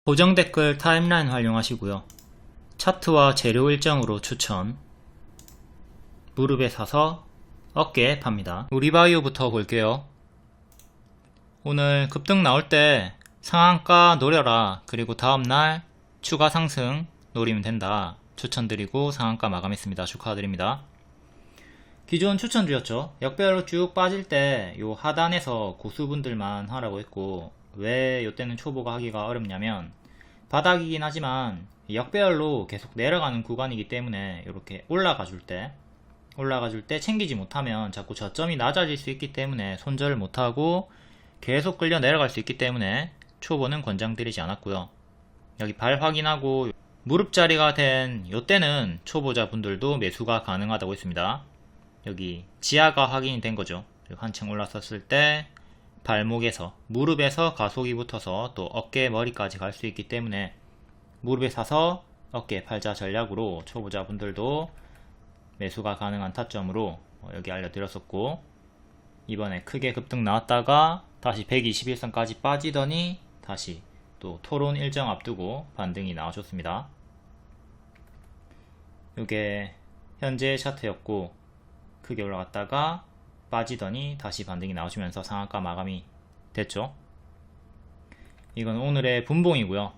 고정 댓글 타임라인 활용하시고요. 차트와 재료 일정으로 추천. 무릎에 사서 어깨에 팝니다. 우리바이오부터 볼게요. 오늘 급등 나올 때 상한가 노려라, 그리고 다음날 추가 상승 노리면 된다 추천드리고 상한가 마감했습니다. 축하드립니다. 기존 추천드렸죠. 역배열로 쭉 빠질 때 요 하단에서 고수분들만 하라고 했고, 왜 요때는 초보가 하기가 어렵냐면 바닥이긴 하지만 역배열로 계속 내려가는 구간이기 때문에 이렇게 올라가 줄 때 챙기지 못하면 자꾸 저점이 낮아질 수 있기 때문에 손절을 못하고 계속 끌려 내려갈 수 있기 때문에 초보는 권장드리지 않았고요. 여기 발 확인하고 무릎 자리가 된 요때는 초보자 분들도 매수가 가능하다고 했습니다. 여기 지하가 확인이 된 거죠. 한층 올라섰을 때 발목에서, 무릎에서 가속이 붙어서 또 어깨 머리까지 갈 수 있기 때문에 무릎에 사서 어깨 팔자 전략으로 초보자 분들도 매수가 가능한 타점으로 여기 알려드렸었고, 이번에 크게 급등 나왔다가 다시 121선까지 빠지더니 다시 또 토론 일정 앞두고 반등이 나와줬습니다. 이게 현재 차트였고, 크게 올라갔다가 빠지더니 다시 반등이 나와주면서 상한가 마감이 됐죠. 이건 오늘의 분봉이고요.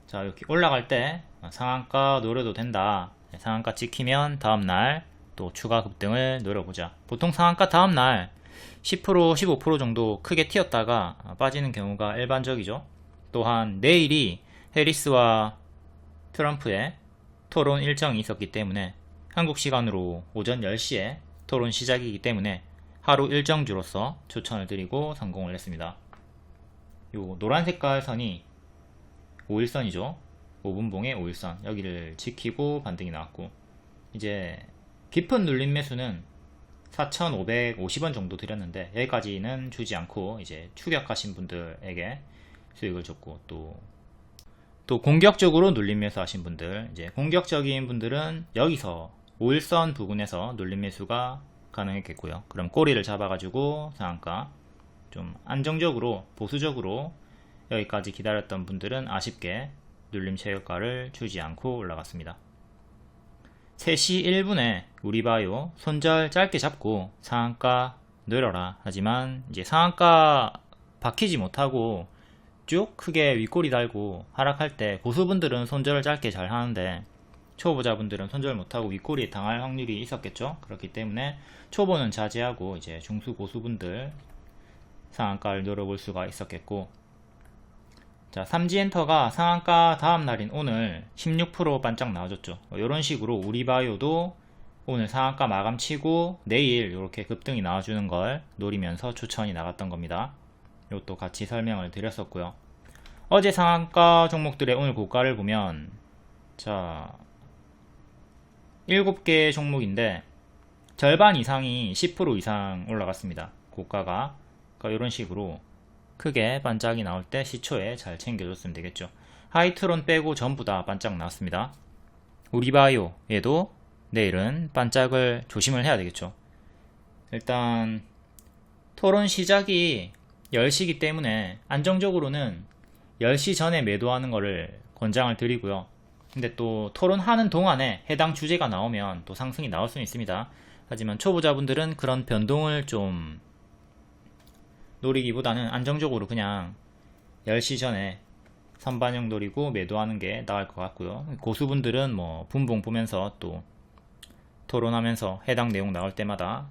자, 이렇게 올라갈 때 상한가 노려도 된다, 상한가 찍히면 다음날 또 추가 급등을 노려보자. 보통 상한가 다음날 10% 15% 정도 크게 튀었다가 빠지는 경우가 일반적이죠. 또한 내일이 해리스와 트럼프의 토론 일정이 있었기 때문에 한국 시간으로 오전 10시에 토론 시작이기 때문에 하루 일정주로서 추천을 드리고 성공을 했습니다. 요 노란 색깔 선이 5일선이죠. 5분봉의 5일선, 여기를 지키고 반등이 나왔고, 이제 깊은 눌림 매수는 4,550원 정도 드렸는데 여기까지는 주지 않고 이제 추격하신 분들에게 수익을 줬고, 또 공격적으로 눌림 매수 하신 분들, 이제 공격적인 분들은 여기서 5일선 부근에서 눌림 매수가 가능했겠고요. 그럼 꼬리를 잡아가지고 상한가 좀 안정적으로 보수적으로 여기까지 기다렸던 분들은 아쉽게 눌림 최저가를 주지 않고 올라갔습니다. 3시 1분에 우리바이오 손절 짧게 잡고 상한가 늘어라 하지만 이제 상한가 박히지 못하고 쭉 크게 윗꼬리 달고 하락할 때 고수분들은 손절을 짧게 잘 하는데 초보자분들은 손절 못하고 윗꼬리에 당할 확률이 있었겠죠. 그렇기 때문에 초보는 자제하고 이제 중수 고수분들 상한가를 노려볼 수가 있었겠고, 자, 삼지엔터가 상한가 다음날인 오늘 16% 반짝 나와줬죠. 이런 식으로 우리바이오도 오늘 상한가 마감치고 내일 이렇게 급등이 나와주는 걸 노리면서 추천이 나갔던 겁니다. 이것도 같이 설명을 드렸었고요. 어제 상한가 종목들의 오늘 고가를 보면, 자, 7개 종목인데 절반 이상이 10% 이상 올라갔습니다. 고가가. 그러니까 이런 식으로 크게 반짝이 나올 때 시초에 잘 챙겨줬으면 되겠죠. 하이트론 빼고 전부 다 반짝 나왔습니다. 우리바이오에도 내일은 반짝을 조심을 해야 되겠죠. 일단 토론 시작이 10시기 때문에 안정적으로는 10시 전에 매도하는 거를 권장을 드리고요. 근데 또 토론하는 동안에 해당 주제가 나오면 또 상승이 나올 수는 있습니다. 하지만 초보자분들은 그런 변동을 좀 노리기보다는 안정적으로 그냥 10시 전에 선반영 노리고 매도하는 게 나을 것 같고요. 고수분들은 뭐 분봉 보면서 또 토론하면서 해당 내용 나올 때마다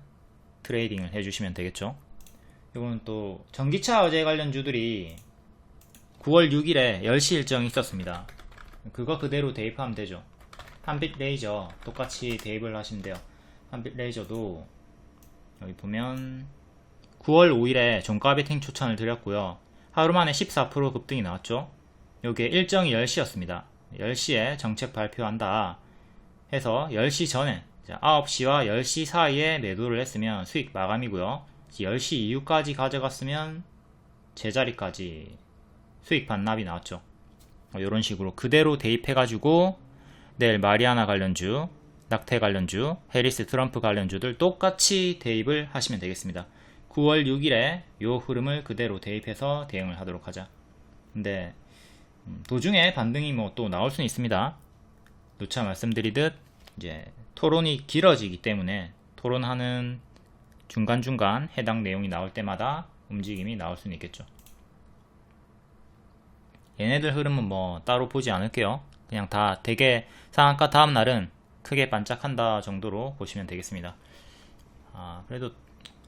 트레이딩을 해주시면 되겠죠. 이거는 또 전기차 어제 관련주들이 9월 6일에 10시 일정이 있었습니다. 그거 그대로 대입하면 되죠. 한빛 레이저 똑같이 대입을 하시면 돼요. 한빛 레이저도 여기 보면 9월 5일에 종가 베팅 추천을 드렸고요. 하루 만에 14% 급등이 나왔죠. 요게 일정이 10시였습니다. 10시에 정책 발표한다 해서 10시 전에 9시와 10시 사이에 매도를 했으면 수익 마감이고요. 10시 이후까지 가져갔으면 제자리까지 수익 반납이 나왔죠. 이런 식으로 그대로 대입해가지고 내일 마리아나 관련주, 낙태 관련주, 해리스 트럼프 관련주들 똑같이 대입을 하시면 되겠습니다. 9월 6일에 요 흐름을 그대로 대입해서 대응을 하도록 하자. 근데 도중에 반등이 뭐 또 나올 수는 있습니다. 누차 말씀드리듯 이제 토론이 길어지기 때문에 토론하는 중간중간 해당 내용이 나올 때마다 움직임이 나올 수는 있겠죠. 얘네들 흐름은 뭐 따로 보지 않을게요. 그냥 다 되게 상한가 다음날은 크게 반짝한다 정도로 보시면 되겠습니다. 그래도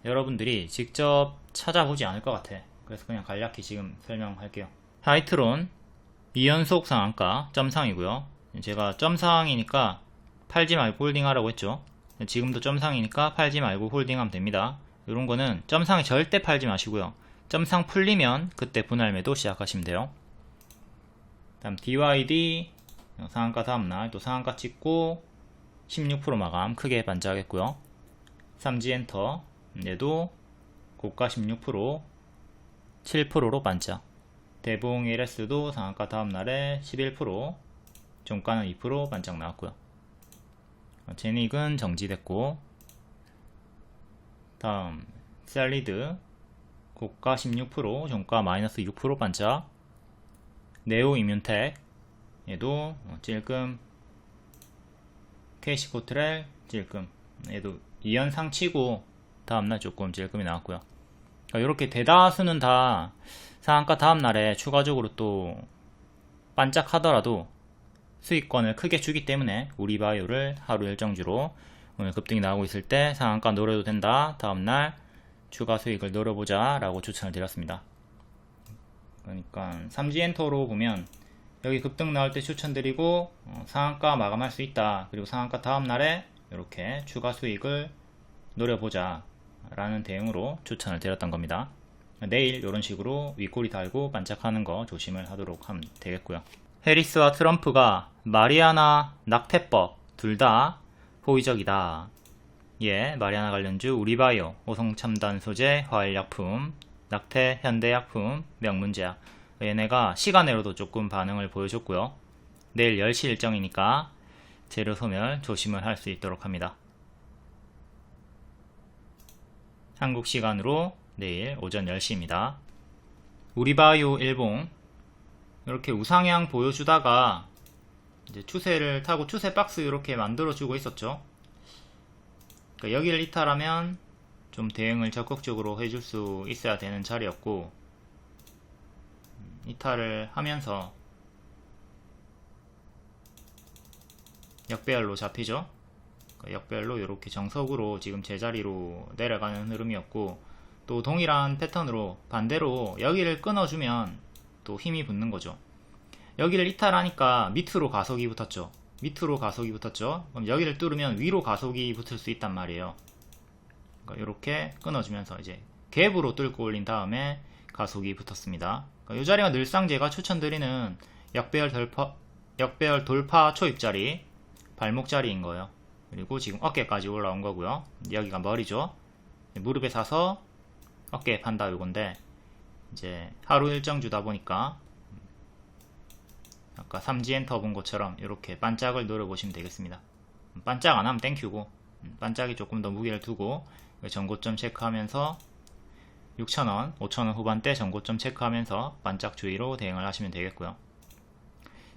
여러분들이 직접 찾아보지 않을 것 같아. 그래서 그냥 간략히 지금 설명할게요. 하이트론 2연속 상한가 점상이고요. 제가 점상이니까 팔지 말고 홀딩하라고 했죠. 지금도 점상이니까 팔지 말고 홀딩하면 됩니다. 이런 거는 점상이 절대 팔지 마시고요. 점상 풀리면 그때 분할 매도 시작하시면 돼요. 다음 DYD 상한가 다음날 또 상한가 찍고 16% 마감 크게 반짝했고요. 3G엔터 얘도 고가 16% 7%로 반짝. 대봉 LS도 상한가 다음날에 11% 종가는 2% 반짝 나왔고요. 제닉은 정지됐고, 다음 셀리드 고가 16% 종가 마이너스 6% 반짝. 네오 이뮨텍 얘도 찔끔. KC코트렐 찔끔. 얘도 2연상 치고 다음날 조금 찔끔이 나왔고요. 이렇게 대다수는 다 상한가 다음날에 추가적으로 또 반짝하더라도 수익권을 크게 주기 때문에 우리바이오를 하루 일정주로 오늘 급등이 나오고 있을 때 상한가 노려도 된다, 다음날 추가 수익을 노려보자 라고 추천을 드렸습니다. 그러니까 3G엔터로 보면 여기 급등 나올 때 추천드리고 상한가 마감할 수 있다, 그리고 상한가 다음날에 이렇게 추가 수익을 노려보자 라는 대응으로 추천을 드렸던 겁니다. 내일 이런 식으로 윗꼬리 달고 반짝하는 거 조심을 하도록 하면 되겠고요. 해리스와 트럼프가 마리아나 낙태법 둘 다 호의적이다. 예, 마리아나 관련주 우리바이오, 오성첨단 소재, 화일약품, 낙태, 현대약품, 명문제약 얘네가 시간으로도 조금 반응을 보여줬고요. 내일 10시 일정이니까 재료 소멸 조심을 할 수 있도록 합니다. 한국 시간으로 내일 오전 10시입니다. 우리바이오 일봉 이렇게 우상향 보여주다가 이제 추세를 타고 추세 박스 이렇게 만들어주고 있었죠. 그러니까 여기를 이탈하면 좀 대응을 적극적으로 해줄 수 있어야 되는 자리였고, 이탈을 하면서 역배열로 잡히죠. 역별로 이렇게 정석으로 지금 제자리로 내려가는 흐름이었고, 또 동일한 패턴으로 반대로 여기를 끊어주면 또 힘이 붙는 거죠. 여기를 이탈하니까 밑으로 가속이 붙었죠. 밑으로 가속이 붙었죠. 그럼 여기를 뚫으면 위로 가속이 붙을 수 있단 말이에요. 그러니까 이렇게 끊어주면서 이제 갭으로 뚫고 올린 다음에 가속이 붙었습니다. 그러니까 이 자리가 늘상 제가 추천드리는 역배열 돌파 초입 자리, 발목 자리인 거예요. 그리고 지금 어깨까지 올라온 거고요. 여기가 머리죠. 무릎에 사서 어깨에 판다 요건데, 이제 하루 일정 주다 보니까 아까 3G엔터 본 것처럼 이렇게 반짝을 노려보시면 되겠습니다. 반짝 안 하면 땡큐고, 반짝이 조금 더 무게를 두고 전고점 체크하면서 6,000원, 5,000원 후반대 전고점 체크하면서 반짝 주의로 대응을 하시면 되겠고요.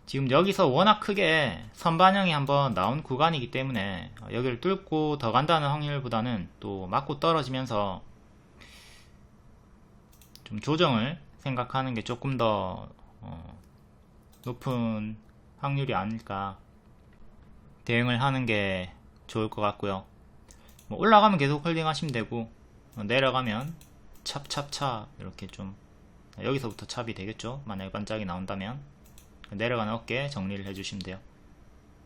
지금 여기서 워낙 크게 선반영이 한번 나온 구간이기 때문에 여기를 뚫고 더 간다는 확률보다는 또 맞고 떨어지면서 좀 조정을 생각하는 게 조금 더 높은 확률이 아닐까, 대응을 하는 게 좋을 것 같고요. 뭐 올라가면 계속 홀딩 하시면 되고, 내려가면 찹찹찹 이렇게 좀 여기서부터 찹이 되겠죠. 만약에 반짝이 나온다면 내려가는 어깨 정리를 해주시면 돼요.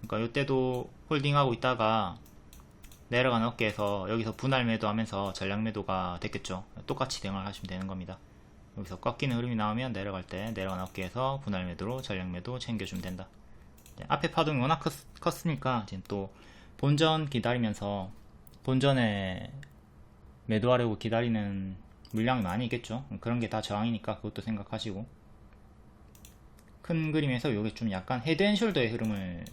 그러니까 이때도 홀딩하고 있다가 내려가는 어깨에서 여기서 분할 매도 하면서 전량 매도가 됐겠죠. 똑같이 대응을 하시면 되는 겁니다. 여기서 꺾이는 흐름이 나오면 내려갈 때 내려가는 어깨에서 분할 매도로 전량 매도 챙겨주면 된다. 앞에 파동이 워낙 컸으니까 지금 또 본전 기다리면서 본전에 매도하려고 기다리는 물량이 많이 있겠죠. 그런 게 다 저항이니까 그것도 생각하시고, 큰 그림에서 이게 좀 약간 헤드앤숄더의 흐름을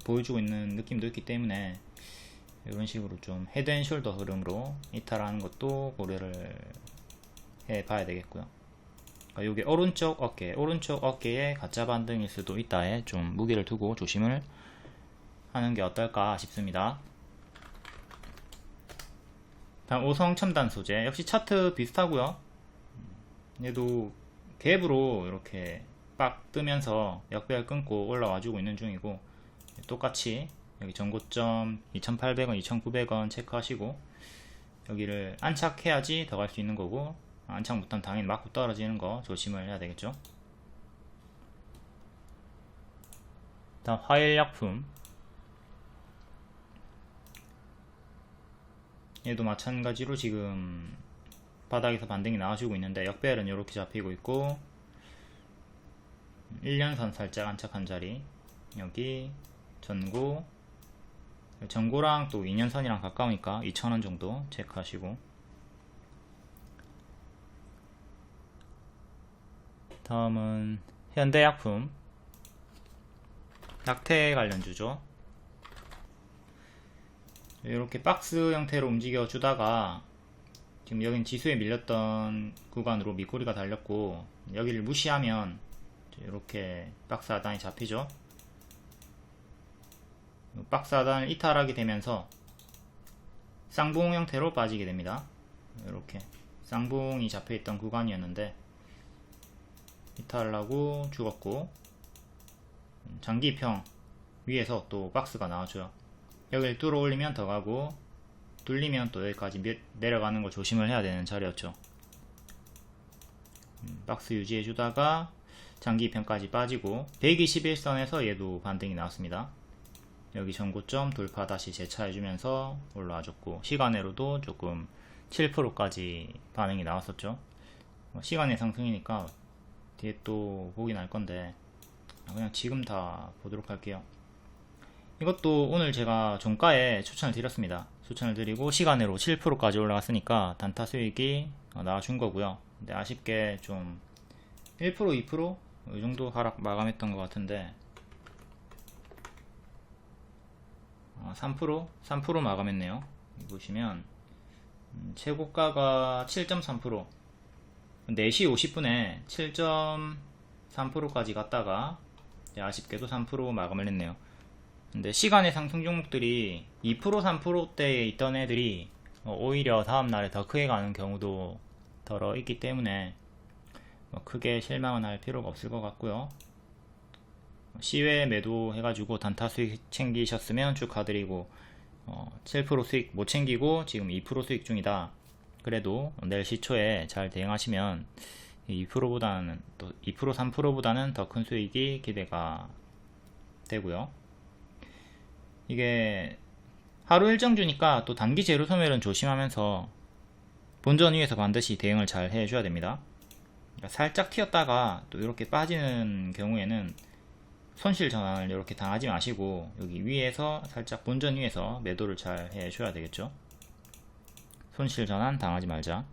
보여주고 있는 느낌도 있기 때문에 이런 식으로 좀 헤드앤숄더 흐름으로 이탈하는 것도 고려를 해 봐야 되겠고요. 요게 오른쪽 어깨의 가짜 반등일 수도 있다에 좀 무게를 두고 조심을 하는 게 어떨까 싶습니다. 다음 오성 첨단 소재, 역시 차트 비슷하고요. 얘도 갭으로 이렇게 빡 뜨면서 역배열 끊고 올라와 주고 있는 중이고, 똑같이 여기 전고점 2,800원 2,900원 체크하시고, 여기를 안착해야지 더 갈 수 있는 거고, 안착 못하면 당연히 맞고 떨어지는 거 조심을 해야 되겠죠. 다음 화일약품, 얘도 마찬가지로 지금 바닥에서 반등이 나와주고 있는데 역배열은 이렇게 잡히고 있고, 1년선 살짝 안착한 자리, 여기 전고랑 또 2년선이랑 가까우니까 2,000원 정도 체크하시고, 다음은 현대약품, 낙태 관련주죠. 이렇게 박스 형태로 움직여 주다가 지금 여긴 지수에 밀렸던 구간으로 밑꼬리가 달렸고, 여기를 무시하면 이렇게 박스 하단이 잡히죠. 박스 하단을 이탈하게 되면서 쌍봉 형태로 빠지게 됩니다. 이렇게 쌍봉이 잡혀있던 구간이었는데 이탈을 하고 죽었고, 장기평 위에서 또 박스가 나와줘요. 여기를 뚫어 올리면 더 가고, 뚫리면 또 여기까지 내려가는 걸 조심을 해야 되는 자리였죠. 박스 유지해 주다가 장기평까지 빠지고, 121선에서 얘도 반등이 나왔습니다. 여기 전고점 돌파 다시 재차해 주면서 올라와 줬고, 시간으로도 조금 7%까지 반응이 나왔었죠. 시간의 상승이니까 뒤에 또 보기 날 건데 그냥 지금 다 보도록 할게요. 이것도 오늘 제가 종가에 추천을 드렸습니다. 추천을 드리고 시간으로 7%까지 올라갔으니까 단타 수익이 나와준 거고요. 근데 아쉽게 좀 1% 2% 이 정도 하락 마감했던 것 같은데 3% 마감했네요. 보시면 최고가가 7.3%, 4시 50분에 7.3%까지 갔다가 아쉽게도 3% 마감을 했네요. 근데 시간의 상승 종목들이 2% 3%대에 있던 애들이 오히려 다음날에 더 크게 가는 경우도 덜어 있기 때문에 크게 실망은 할 필요가 없을 것 같고요. 시외 매도 해가지고 단타 수익 챙기셨으면 축하드리고, 7% 수익 못 챙기고 지금 2% 수익 중이다. 그래도 내일 시초에 잘 대응하시면 2%보다는 또 2% 3%보다는 더 큰 수익이 기대가 되고요. 이게 하루 일정 주니까 또 단기 재료 소멸은 조심하면서 본전 위에서 반드시 대응을 잘 해줘야 됩니다. 그러니까 살짝 튀었다가 또 이렇게 빠지는 경우에는 손실 전환을 이렇게 당하지 마시고 여기 위에서 살짝 본전 위에서 매도를 잘 해줘야 되겠죠. 손실 전환 당하지 말자.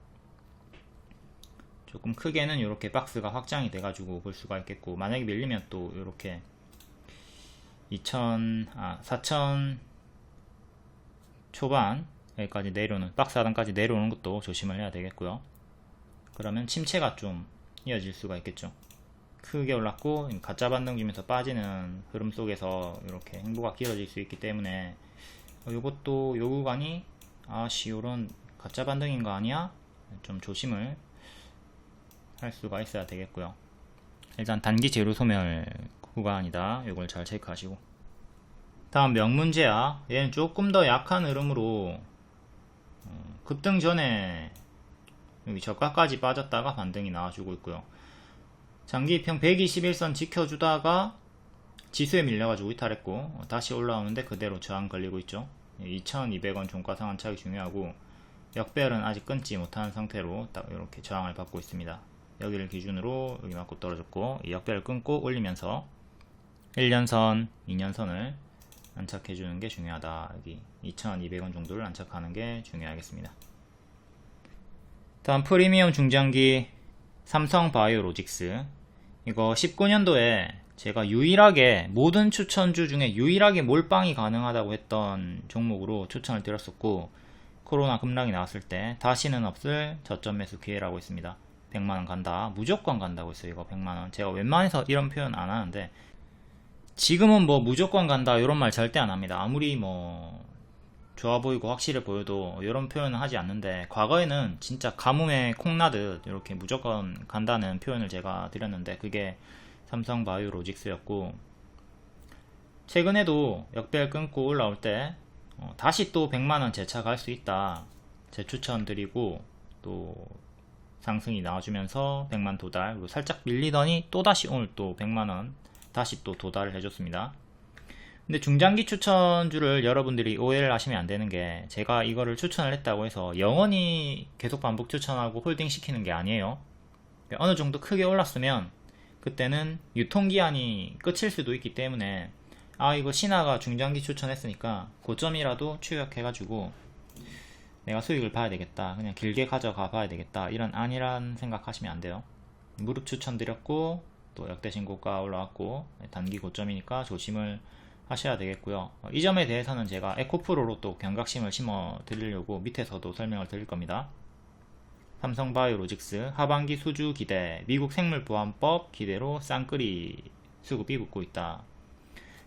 조금 크게는 이렇게 박스가 확장이 돼가지고 볼 수가 있겠고, 만약에 밀리면 또 이렇게 4,000 초반 여기까지 내려오는, 박스 하단까지 내려오는 것도 조심을 해야 되겠고요. 그러면 침체가 좀 이어질 수가 있겠죠. 크게 올랐고 가짜 반등 주면서 빠지는 흐름 속에서 이렇게 행보가 길어질 수 있기 때문에 이것도 요 구간이 요런 가짜 반등인 거 아니야? 좀 조심을 할 수가 있어야 되겠고요. 일단 단기 재료 소멸 구간이다. 이걸 잘 체크하시고, 다음 명문제약, 얘는 조금 더 약한 흐름으로 급등 전에 여기 저가까지 빠졌다가 반등이 나와주고 있고요. 장기평 121선 지켜주다가 지수에 밀려가지고 이탈했고 다시 올라오는데 그대로 저항 걸리고 있죠. 2,200원 종가 상한 차익 중요하고, 역배열은 아직 끊지 못한 상태로 딱 이렇게 저항을 받고 있습니다. 여기를 기준으로 여기 맞고 떨어졌고, 이 역배열 끊고 올리면서 1년선, 2년선을 안착해주는 게 중요하다. 여기 2,200원 정도를 안착하는 게 중요하겠습니다. 다음 프리미엄 중장기 삼성바이오로직스, 이거 19년도에 제가 유일하게 모든 추천주 중에 유일하게 몰빵이 가능하다고 했던 종목으로 추천을 드렸었고, 코로나 급락이 나왔을 때 다시는 없을 저점 매수 기회라고 했습니다. 100만원 간다, 무조건 간다고 했어요. 이거 100만원. 제가 웬만해서 이런 표현 안 하는데, 지금은 뭐 무조건 간다 이런 말 절대 안 합니다. 아무리 뭐 좋아 보이고 확실해 보여도 이런 표현은 하지 않는데, 과거에는 진짜 가뭄에 콩나듯 이렇게 무조건 간다는 표현을 제가 드렸는데, 그게 삼성바이오로직스였고, 최근에도 역배열 끊고 올라올 때 다시 또 100만원 재차 갈 수 있다 재추천 드리고, 또 상승이 나와주면서 100만 도달, 그리고 살짝 밀리더니 또다시 오늘 또 100만원 다시 또 도달을 해줬습니다. 근데 중장기 추천주를 여러분들이 오해를 하시면 안 되는 게, 제가 이거를 추천을 했다고 해서 영원히 계속 반복 추천하고 홀딩 시키는 게 아니에요. 어느 정도 크게 올랐으면 그때는 유통기한이 끝일 수도 있기 때문에, 아 이거 신화가 중장기 추천했으니까 고점이라도 추격해가지고 내가 수익을 봐야 되겠다, 그냥 길게 가져가 봐야 되겠다, 이런 안일한 생각하시면 안 돼요. 무릎 추천드렸고 또 역대 신고가 올라왔고 단기 고점이니까 조심을 하셔야 되겠고요. 이 점에 대해서는 제가 에코프로로 또 경각심을 심어 드리려고 밑에서도 설명을 드릴 겁니다. 삼성바이오로직스 하반기 수주 기대, 미국 생물보안법 기대로 쌍끌이 수급이 붙고 있다.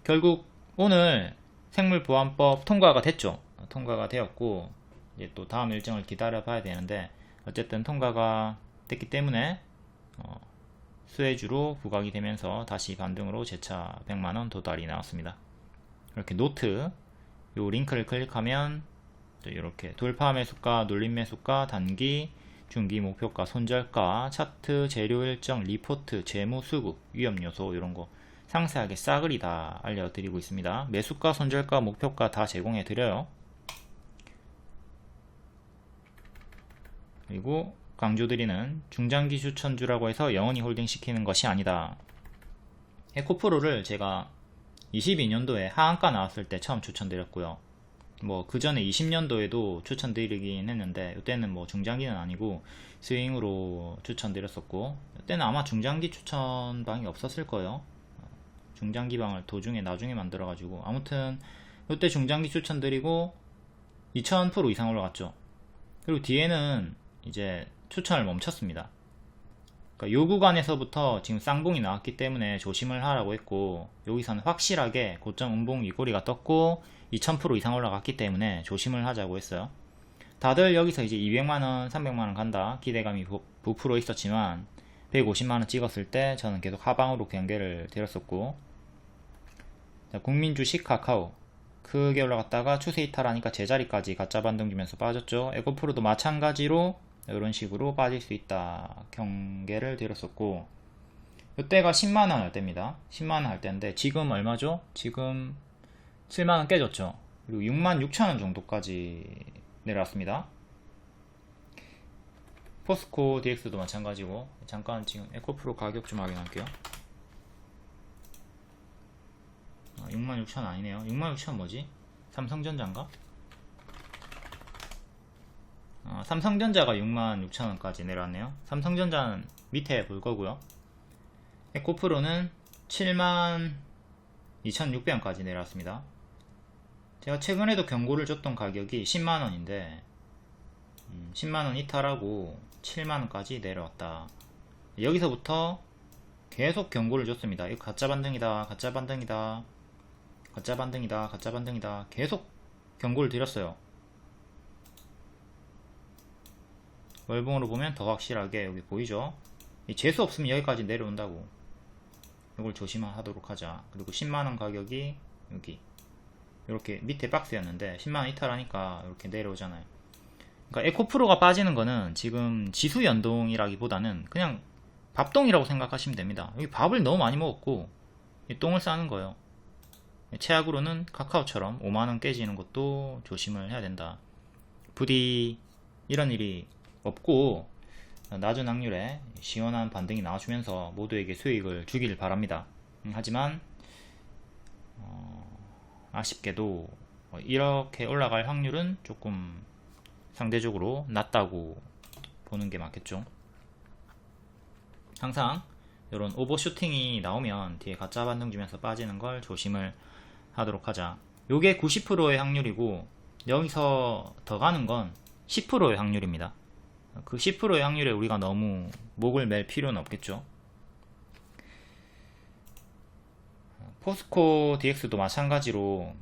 결국 오늘 생물보안법 통과가 됐죠. 통과가 되었고 이제 또 다음 일정을 기다려 봐야 되는데, 어쨌든 통과가 됐기 때문에 수혜주로 부각이 되면서 다시 반등으로 재차 100만원 도달이 나왔습니다. 이렇게 노트 요 링크를 클릭하면 또 이렇게 돌파 매수가, 눌림 매수가, 단기, 중기 목표가, 손절가, 차트, 재료 일정, 리포트, 재무 수급, 위험 요소 이런 거 상세하게 싸그리 다 알려드리고 있습니다. 매수가, 손절가, 목표가 다 제공해 드려요. 그리고 강조드리는 중장기 추천주라고 해서 영원히 홀딩 시키는 것이 아니다. 에코프로를 제가 22년도에 하한가 나왔을 때 처음 추천드렸고요. 뭐 그 전에 20년도에도 추천드리긴 했는데, 이때는 뭐 중장기는 아니고 스윙으로 추천드렸었고, 이때는 아마 중장기 추천방이 없었을 거예요. 중장기 방을 도중에 나중에 만들어가지고, 아무튼 이때 중장기 추천드리고 2000% 이상 올라갔죠. 그리고 뒤에는 이제 추천을 멈췄습니다. 그러니까 요 구간에서부터 지금 쌍봉이 나왔기 때문에 조심을 하라고 했고, 여기서는 확실하게 고점 음봉 위꼬리가 떴고 2000% 이상 올라갔기 때문에 조심을 하자고 했어요. 다들 여기서 이제 200만원 300만원 간다 기대감이 부풀어 있었지만, 150만원 찍었을 때 저는 계속 하방으로 경계를 드렸었고, 자, 국민주식 카카오 크게 올라갔다가 추세 이탈하니까 제자리까지 가짜 반등 주면서 빠졌죠. 에코프로도 마찬가지로 이런 식으로 빠질 수 있다 경계를 드렸었고, 이때가 10만원 할 때입니다. 10만원 할 때인데 지금 얼마죠? 지금 7만원 깨졌죠. 그리고 66,000원 정도까지 내려왔습니다. 포스코 DX도 마찬가지고, 잠깐 지금 에코프로 가격 좀 확인할게요. 66,000원 아니네요. 66,000원 뭐지? 삼성전자인가? 삼성전자가 66,000원까지 내려왔네요. 삼성전자는 밑에 볼 거고요. 에코프로는 72,600원까지 내려왔습니다. 제가 최근에도 경고를 줬던 가격이 10만원인데 10만원 이탈하고 7만원까지 내려왔다. 여기서부터 계속 경고를 줬습니다. 이거 가짜 반등이다, 가짜 반등이다, 가짜 반등이다, 가짜 반등이다, 계속 경고를 드렸어요. 월봉으로 보면 더 확실하게 여기 보이죠? 이 재수 없으면 여기까지 내려온다고. 이걸 조심하도록 하자. 그리고 10만원 가격이 여기 이렇게 밑에 박스였는데 10만원 이탈하니까 이렇게 내려오잖아요. 그러니까 에코프로가 빠지는 거는 지금 지수 연동이라기보다는 그냥 밥똥이라고 생각하시면 됩니다. 여기 밥을 너무 많이 먹었고 똥을 싸는 거예요. 최악으로는 카카오처럼 5만원 깨지는 것도 조심을 해야 된다. 부디 이런 일이 없고 낮은 확률에 시원한 반등이 나와주면서 모두에게 수익을 주길 바랍니다. 하지만 아쉽게도 이렇게 올라갈 확률은 조금 상대적으로 낮다고 보는 게 맞겠죠. 항상 이런 오버슈팅이 나오면 뒤에 가짜 반등 주면서 빠지는 걸 조심을 하도록 하자. 요게 90%의 확률이고 여기서 더 가는 건 10%의 확률입니다. 그 10%의 확률에 우리가 너무 목을 맬 필요는 없겠죠. 포스코 DX도 마찬가지로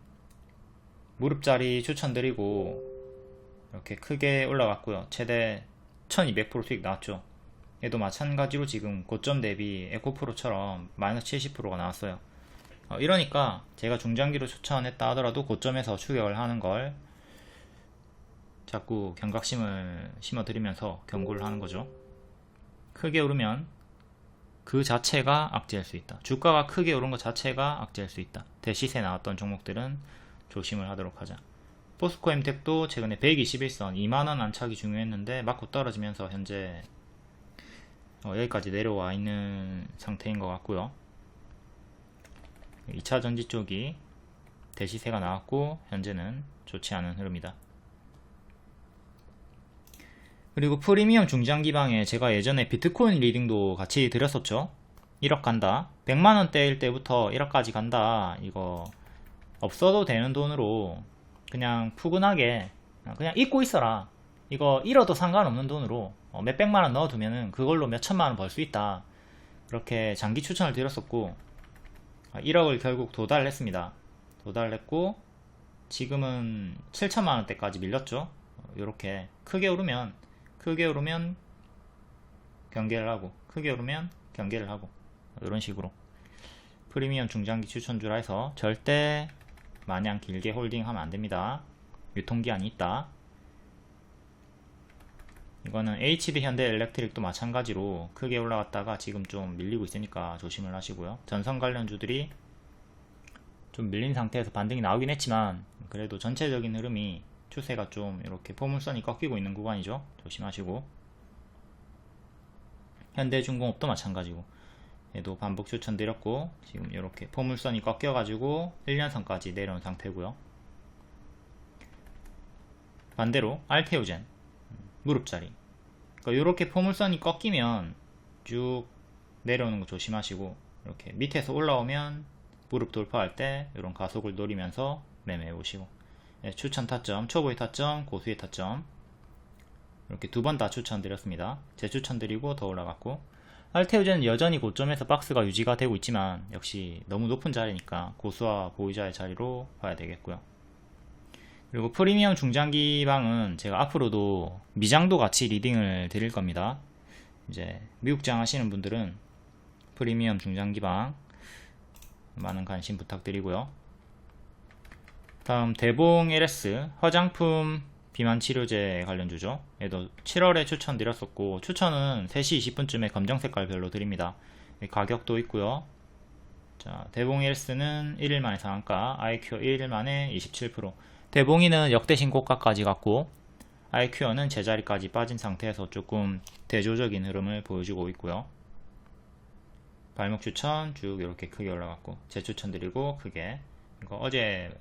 무릎자리 추천드리고 이렇게 크게 올라갔고요. 최대 1200% 수익 나왔죠. 얘도 마찬가지로 지금 고점 대비 에코프로처럼 마이너스 70%가 나왔어요. 이러니까 제가 중장기로 추천했다 하더라도 고점에서 추격을 하는 걸 자꾸 경각심을 심어드리면서 경고를 하는 거죠. 크게 오르면 그 자체가 악재일 수 있다. 주가가 크게 오른 것 자체가 악재일 수 있다. 대시세 나왔던 종목들은 조심을 하도록 하자. 포스코 엠텍도 최근에 121선 2만원 안착이 중요했는데 맞고 떨어지면서 현재 여기까지 내려와 있는 상태인 것 같고요. 2차 전지 쪽이 대시세가 나왔고 현재는 좋지 않은 흐름이다. 그리고 프리미엄 중장기방에 제가 예전에 비트코인 리딩도 같이 드렸었죠. 1억 간다. 100만원대일 때부터 1억까지 간다. 이거 없어도 되는 돈으로 그냥 푸근하게 그냥 잊고 있어라. 이거 잃어도 상관없는 돈으로 몇백만원 넣어두면은 그걸로 몇천만원 벌 수 있다. 그렇게 장기 추천을 드렸었고 1억을 결국 도달을 했습니다. 도달을 했고 지금은 7천만원대까지 밀렸죠. 이렇게 크게 오르면 경계를 하고 크게 오르면 경계를 하고 이런 식으로 프리미엄 중장기 추천주라 해서 절대 마냥 길게 홀딩하면 안됩니다. 유통기한이 있다. 이거는 HD 현대엘렉트릭도 마찬가지로 크게 올라갔다가 지금 좀 밀리고 있으니까 조심을 하시고요. 전선 관련주들이 좀 밀린 상태에서 반등이 나오긴 했지만 그래도 전체적인 흐름이 추세가 좀 이렇게 포물선이 꺾이고 있는 구간이죠. 조심하시고 현대중공업도 마찬가지고 얘도 반복 추천드렸고 지금 이렇게 포물선이 꺾여가지고 1년선까지 내려온 상태고요. 반대로 알테오젠 무릎자리 그러니까 이렇게 포물선이 꺾이면 쭉 내려오는 거 조심하시고 이렇게 밑에서 올라오면 무릎 돌파할 때 이런 가속을 노리면서 매매해 보시고 추천 타점, 초보의 타점, 고수의 타점 이렇게 두 번 다 추천드렸습니다. 재추천드리고 더 올라갔고 알테오젠은 여전히 고점에서 박스가 유지가 되고 있지만 역시 너무 높은 자리니까 고수와 보유자의 자리로 봐야 되겠고요. 그리고 프리미엄 중장기방은 제가 앞으로도 미장도 같이 리딩을 드릴 겁니다. 이제 미국장 하시는 분들은 프리미엄 중장기방 많은 관심 부탁드리고요. 다음 대봉 LS 화장품 비만 치료제 관련주죠. 얘도 7월에 추천드렸었고 추천은 3시 20분쯤에 검정 색깔 별로 드립니다. 가격도 있고요. 자, 대봉 LS는 1일 만에 상한가, IQ 1일 만에 27%. 대봉이는 역대 신고가까지 갔고 IQ는 제자리까지 빠진 상태에서 조금 대조적인 흐름을 보여주고 있고요. 발목 추천 쭉 이렇게 크게 올라갔고 재추천 드리고 크게 이거 어제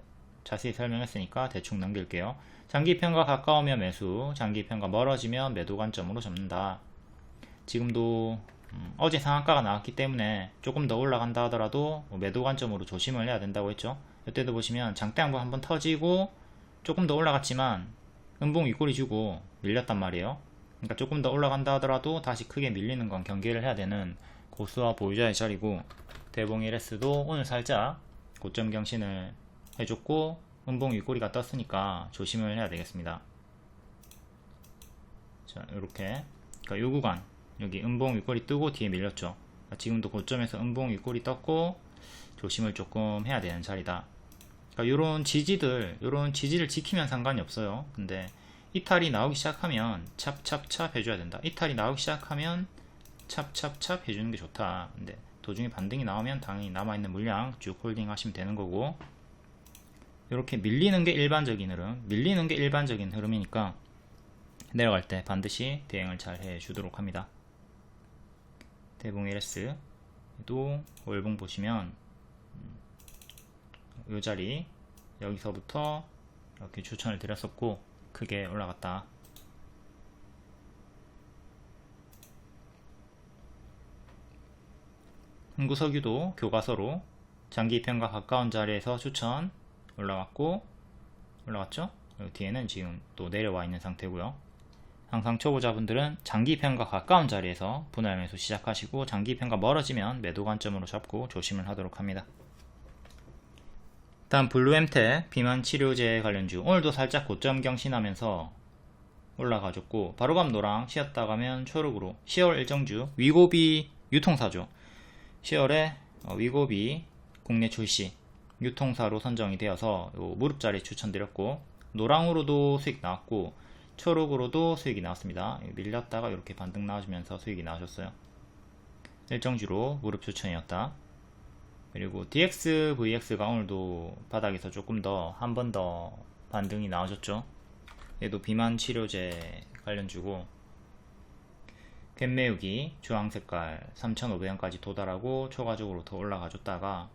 자세히 설명했으니까 대충 넘길게요. 장기평가 가까우면 매수, 장기평가 멀어지면 매도 관점으로 접는다. 지금도 어제 상한가가 나왔기 때문에 조금 더 올라간다 하더라도 매도 관점으로 조심을 해야 된다고 했죠. 이때도 보시면 장대 한번 터지고 조금 더 올라갔지만 음봉 윗꼬리 주고 밀렸단 말이에요. 그러니까 조금 더 올라간다 하더라도 다시 크게 밀리는 건 경계를 해야 되는 고수와 보유자의 자리고 대봉 LS도 오늘 살짝 고점 경신을 해줬고 음봉 윗꼬리가 떴으니까 조심을 해야 되겠습니다. 자, 이렇게 그러니까 요 구간 여기 음봉 윗꼬리 뜨고 뒤에 밀렸죠. 그러니까 지금도 고점에서 음봉 윗꼬리 떴고 조심을 조금 해야 되는 자리다. 그러니까 요런 지지를 지키면 상관이 없어요. 근데 이탈이 나오기 시작하면 찹찹찹 해줘야 된다. 이탈이 나오기 시작하면 찹찹찹 해주는 게 좋다. 근데 도중에 반등이 나오면 당연히 남아있는 물량 쭉 홀딩 하시면 되는 거고 이렇게 밀리는 게 일반적인 흐름이니까 내려갈 때 반드시 대응을 잘 해주도록 합니다. 대봉 LS도 월봉 보시면 이 자리 여기서부터 이렇게 추천을 드렸었고 크게 올라갔다. 흥구석유도 교과서로 장기평가 가까운 자리에서 추천 올라갔죠? 여기 뒤에는 지금 또 내려와 있는 상태고요. 항상 초보자분들은 장기편과 가까운 자리에서 분할 매수 시작하시고 장기편과 멀어지면 매도 관점으로 잡고 조심을 하도록 합니다. 다음 블루엠텍 비만 치료제 관련주 오늘도 살짝 고점 경신하면서 올라가줬고 바로감 노랑 쉬었다 가면 초록으로 10월 일정주 위고비 유통사죠. 10월에 위고비 국내 출시 유통사로 선정이 되어서 무릎자리 추천드렸고 노랑으로도 수익 나왔고 초록으로도 수익이 나왔습니다. 밀렸다가 이렇게 반등 나와주면서 수익이 나오셨어요. 일정주로 무릎 추천이었다. 그리고 DX, VX가 오늘도 바닥에서 조금 더 한 번 더 반등이 나와줬죠. 얘도 비만 치료제 관련주고 갭매우기 주황색깔 3,500원까지 도달하고 초과적으로 더 올라가줬다가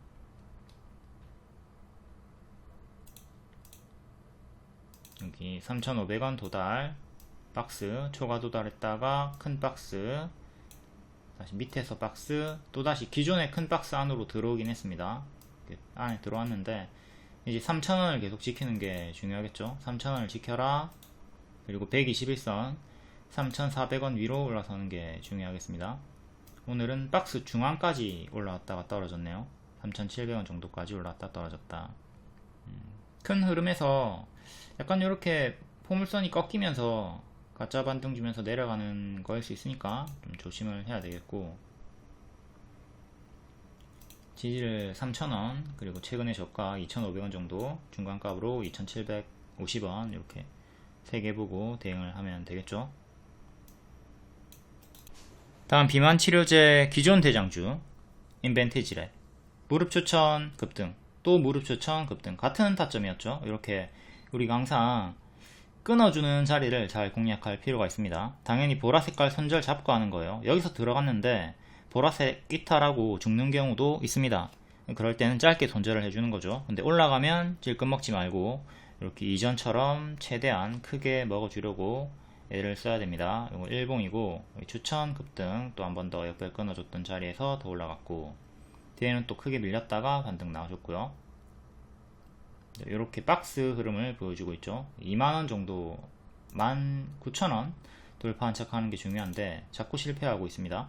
여기 3,500원 도달 박스 초과 도달했다가 큰 박스 다시 밑에서 박스 또다시 기존의 큰 박스 안으로 들어오긴 했습니다. 안에 들어왔는데 이제 3,000원을 계속 지키는 게 중요하겠죠. 3,000원을 지켜라. 그리고 121선 3,400원 위로 올라서는 게 중요하겠습니다. 오늘은 박스 중앙까지 올라왔다가 떨어졌네요. 3,700원 정도까지 올라왔다 떨어졌다. 큰 흐름에서 약간 이렇게 포물선이 꺾이면서 가짜 반등 주면서 내려가는 거일 수 있으니까 좀 조심을 해야 되겠고 지지를 3,000원 그리고 최근의 저가 2,500원 정도 중간값으로 2,750원 이렇게 3개 보고 대응을 하면 되겠죠. 다음 비만 치료제 기존 대장주 인벤티지랩 무릎 추천 급등 또 무릎 추천 급등 같은 타점이었죠. 이렇게 우리가 항상 끊어주는 자리를 잘 공략할 필요가 있습니다. 당연히 보라색깔 손절 잡고 하는 거예요. 여기서 들어갔는데 보라색 이탈하고 죽는 경우도 있습니다. 그럴 때는 짧게 손절을 해주는 거죠. 근데 올라가면 질끈 먹지 말고 이렇게 이전처럼 최대한 크게 먹어주려고 애를 써야 됩니다. 이거 일봉이고 추천 급등 또 한 번 더 역별 끊어줬던 자리에서 더 올라갔고 뒤에는 또 크게 밀렸다가 반등 나와줬고요. 이렇게 박스 흐름을 보여주고 있죠. 2만원 정도 19,000원 돌파한 척 하는 게 중요한데 자꾸 실패하고 있습니다.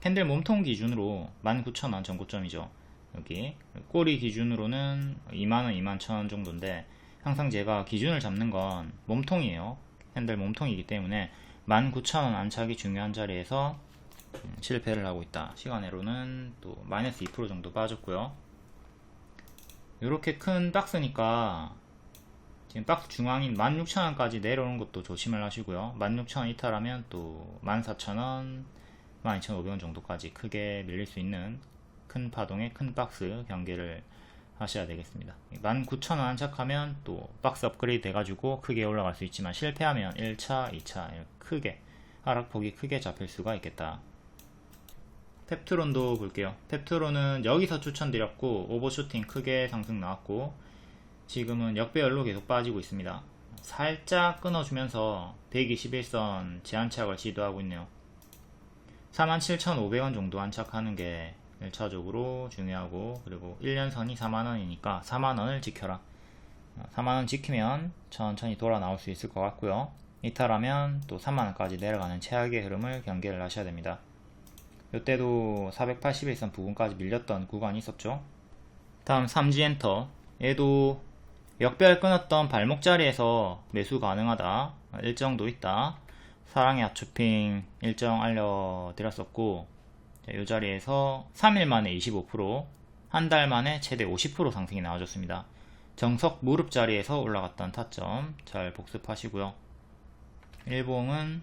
캔들 몸통 기준으로 19,000원 전고점이죠. 여기 꼬리 기준으로는 2만원 21,000원 정도인데 항상 제가 기준을 잡는 건 몸통이에요. 캔들 몸통이기 때문에 19,000원 안착이 중요한 자리에서 실패를 하고 있다. 시간으로는 또 마이너스 2% 정도 빠졌고요. 이렇게 큰 박스니까 지금 박스 중앙인 16,000원까지 내려오는 것도 조심을 하시고요. 16,000원 이탈하면 또 14,000원 12,500원 정도까지 크게 밀릴 수 있는 큰 파동의 큰 박스 경계를 하셔야 되겠습니다. 19,000원 안착하면 또 박스 업그레이드 돼가지고 크게 올라갈 수 있지만 실패하면 1차, 2차 크게 하락폭이 크게 잡힐 수가 있겠다. 펩트론도 볼게요. 펩트론은 여기서 추천드렸고 오버슈팅 크게 상승 나왔고 지금은 역배열로 계속 빠지고 있습니다. 살짝 끊어주면서 121선 제한착을 시도하고 있네요. 47,500원 정도 안착하는 게 1차적으로 중요하고 그리고 1년선이 4만원이니까 4만원을 지켜라. 4만원 지키면 천천히 돌아 나올 수 있을 것 같고요. 이탈하면 또 3만원까지 내려가는 최악의 흐름을 경계를 하셔야 됩니다. 이때도 481선 부근까지 밀렸던 구간이 있었죠. 다음 삼지엔터 얘도 역별 끊었던 발목 자리에서 매수 가능하다. 일정도 있다. 사랑의 하추핑 일정 알려드렸었고 이 자리에서 3일 만에 25% 한 달 만에 최대 50% 상승이 나와줬습니다. 정석 무릎 자리에서 올라갔던 타점 잘 복습하시고요. 일봉은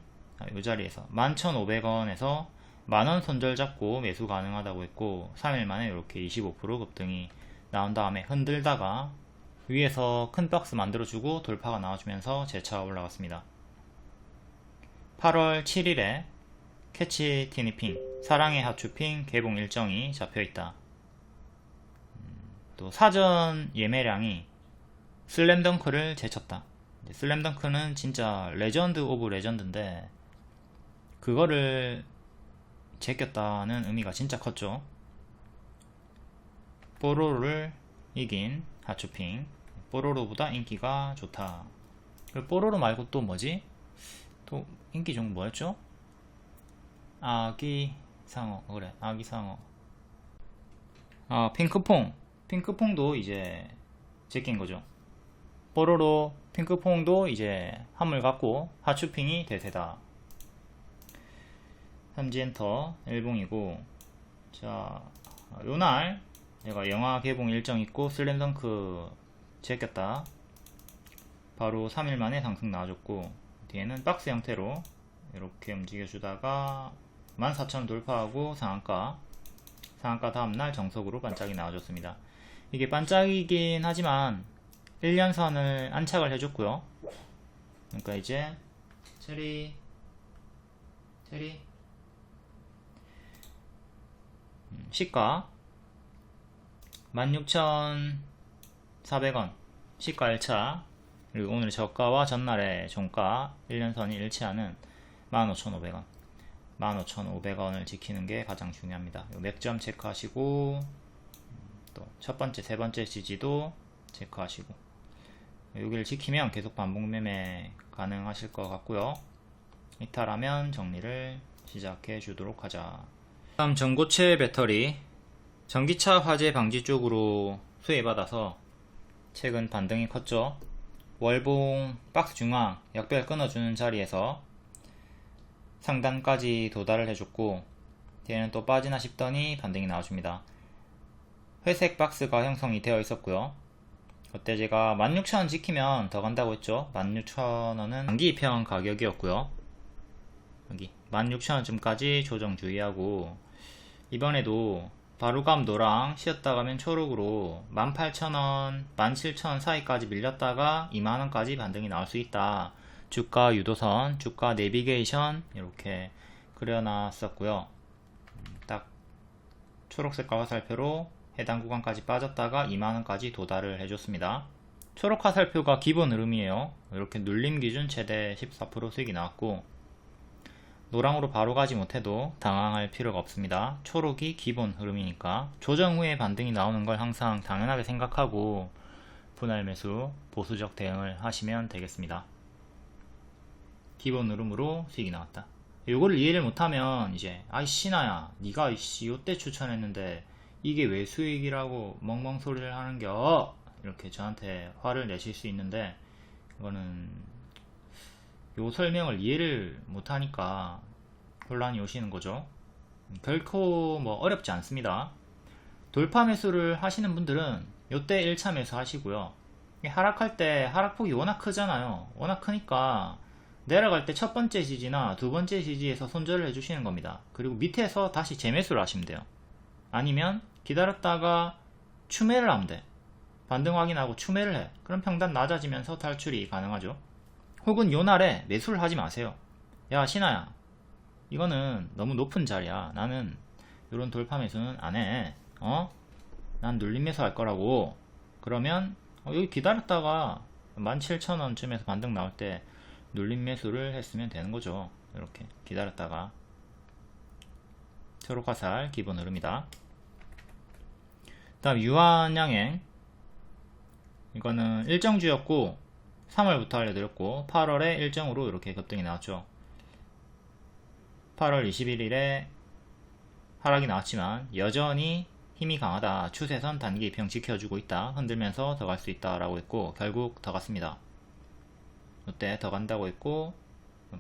이 자리에서 11,500원에서 만원 손절 잡고 매수 가능하다고 했고 3일 만에 이렇게 25% 급등이 나온 다음에 흔들다가 위에서 큰 박스 만들어주고 돌파가 나와주면서 재차 올라갔습니다. 8월 7일에 캐치 티니핑 사랑의 하추핑 개봉 일정이 잡혀있다. 또 사전 예매량이 슬램덩크를 제쳤다. 슬램덩크는 진짜 레전드 오브 레전드인데 그거를 제꼈다는 의미가 진짜 컸죠. 뽀로로를 이긴 하추핑 뽀로로보다 인기가 좋다. 뽀로로 말고 또 뭐지? 또 인기 종목 뭐였죠? 아기 상어. 그래, 아기 상어. 아, 핑크퐁도 이제 제낀 거죠. 뽀로로 핑크퐁도 이제 한물 갖고 하추핑이 대세다. 삼지엔터 일봉이고, 자, 요날 제가 영화 개봉 일정 있고 슬램덩크 제꼈다. 바로 3일 만에 상승 나와줬고, 뒤에는 박스 형태로 이렇게 움직여주다가 14,000 돌파하고 상한가 다음날 정석으로 반짝이 나와줬습니다. 이게 반짝이긴 하지만 1년선을 안착을 해줬고요. 그러니까 이제 체리 시가 16,400원 시가 1차, 그리고 오늘 저가와 전날의 종가 1년선이 일치하는 15,500원 15,500원을 지키는 게 가장 중요합니다. 맥점 체크하시고, 또 첫번째 세번째 지지도 체크하시고, 여기를 지키면 계속 반복 매매 가능하실 것 같고요. 이탈하면 정리를 시작해 주도록 하자. 다음 전고체 배터리, 전기차 화재 방지 쪽으로 수혜받아서 최근 반등이 컸죠. 월봉 박스 중앙 역별 끊어주는 자리에서 상단까지 도달을 해줬고, 뒤에는 또 빠지나 싶더니 반등이 나와줍니다. 회색 박스가 형성이 되어 있었고요. 그때 제가 16,000원 지키면 더 간다고 했죠. 16,000원은 단기 입형 가격이었고요. 여기 16,000원쯤까지 조정 주의하고, 이번에도 바로감 노랑 쉬었다 가면 초록으로 18,000원, 17,000원 사이까지 밀렸다가 2만원까지 반등이 나올 수 있다. 주가 유도선, 주가 내비게이션 이렇게 그려놨었고요. 딱 초록색깔 화살표로 해당 구간까지 빠졌다가 2만원까지 도달을 해줬습니다. 초록 화살표가 기본 흐름이에요. 이렇게 눌림 기준 최대 14% 수익이 나왔고, 노랑으로 바로 가지 못해도 당황할 필요가 없습니다. 초록이 기본 흐름이니까 조정 후에 반등이 나오는 걸 항상 당연하게 생각하고 분할 매수, 보수적 대응을 하시면 되겠습니다. 기본 흐름으로 수익이 나왔다. 요거를 이해를 못하면 이제 아이 신하야, 니가 요때 추천했는데 이게 왜 수익이라고 멍멍 소리를 하는겨, 이렇게 저한테 화를 내실 수 있는데, 이거는 요 설명을 이해를 못하니까 혼란이 오시는 거죠. 결코 뭐 어렵지 않습니다. 돌파 매수를 하시는 분들은 요때 1차 매수 하시고요. 하락할 때 하락폭이 워낙 크잖아요. 워낙 크니까 내려갈 때 첫 번째 지지나 두 번째 지지에서 손절을 해주시는 겁니다. 그리고 밑에서 다시 재매수를 하시면 돼요. 아니면 기다렸다가 추매를 하면 돼. 반등 확인하고 추매를 해. 그럼 평단 낮아지면서 탈출이 가능하죠. 혹은 요날에 매수를 하지 마세요. 야 신하야, 이거는 너무 높은 자리야. 나는 요런 돌파 매수는 안해. 난 눌림 매수 할 거라고. 그러면 여기 기다렸다가 17,000원쯤에서 반등 나올 때 눌림 매수를 했으면 되는 거죠. 이렇게 기다렸다가. 초록화살 기본 흐름이다. 다음 유한양행, 이거는 일정주였고 3월부터 알려드렸고 8월에 일정으로 이렇게 급등이 나왔죠. 8월 21일에 하락이 나왔지만 여전히 힘이 강하다. 추세선 단기 입형 지켜주고 있다. 흔들면서 더 갈 수 있다 라고 했고, 결국 더 갔습니다. 이때 더 간다고 했고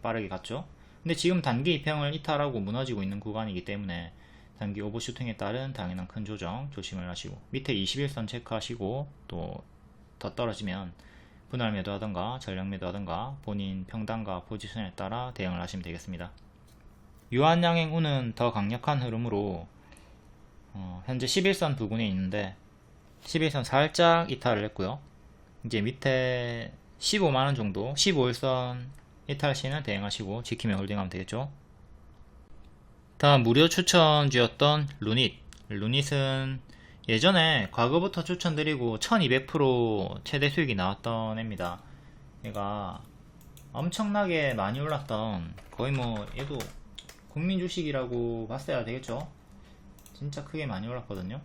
빠르게 갔죠. 근데 지금 단기 입형을 이탈하고 무너지고 있는 구간이기 때문에 단기 오버슈팅에 따른 당연한 큰 조정 조심을 하시고, 밑에 21선 체크하시고, 또 더 떨어지면 분할 매도 하던가 전량 매도 하던가 본인 평단과 포지션에 따라 대응을 하시면 되겠습니다. 유한양행 우는 더 강력한 흐름으로 현재 11선 부근에 있는데 11선 살짝 이탈을 했고요. 이제 밑에 15만원 정도 15일선 이탈 시는 대응하시고 지키며 홀딩하면 되겠죠. 다음 무료 추천주였던 루닛은 예전에 과거부터 추천드리고 1200% 최대 수익이 나왔던 애입니다. 얘가 엄청나게 많이 올랐던, 거의 뭐 얘도 국민 주식이라고 봤어야 되겠죠. 진짜 크게 많이 올랐거든요.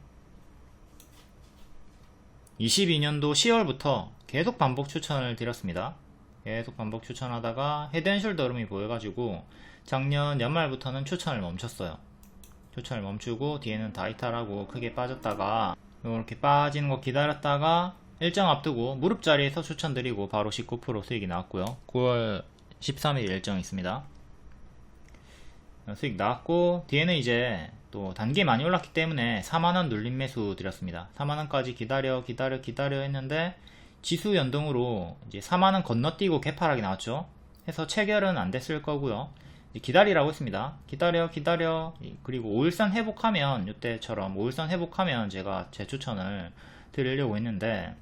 22년도 10월부터 계속 반복 추천을 드렸습니다. 계속 반복 추천하다가 헤드앤숄더 흐름이 보여가지고 작년 연말부터는 추천을 멈췄어요. 추천을 멈추고 뒤에는 다 이탈하고 크게 빠졌다가 이렇게 빠지는 거 기다렸다가 일정 앞두고 무릎 자리에서 추천드리고 바로 19% 수익이 나왔고요. 9월 13일 일정이 있습니다. 수익 나왔고 뒤에는 이제 또 단계 많이 올랐기 때문에 4만원 눌림 매수 드렸습니다. 4만원까지 기다려 했는데 지수 연동으로 이제 4만원 건너뛰고 개파락이 나왔죠. 해서 체결은 안 됐을 거고요. 기다리라고 했습니다. 기다려 그리고 5일선 회복하면 이때처럼 5일선 회복하면 제가 제 추천을 드리려고 했는데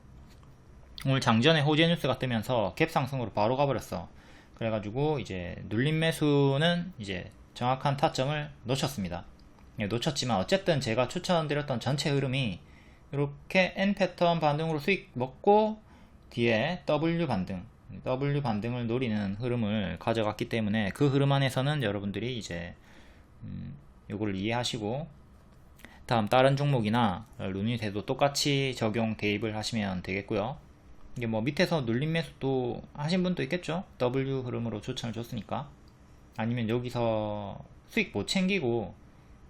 오늘 장전에 호재 뉴스가 뜨면서 갭 상승으로 바로 가버렸어. 그래가지고 이제 눌림 매수는 이제 정확한 타점을 놓쳤습니다. 놓쳤지만 어쨌든 제가 추천드렸던 전체 흐름이 이렇게 N 패턴 반등으로 수익 먹고 뒤에 W 반등을 노리는 흐름을 가져갔기 때문에 그 흐름 안에서는 여러분들이 이제 요거를 이해하시고 다음 다른 종목이나 루닛에도 똑같이 적용 대입을 하시면 되겠고요. 이게 뭐 밑에서 눌림 매수도 하신 분도 있겠죠. W 흐름으로 추천을 줬으니까. 아니면 여기서 수익 못 챙기고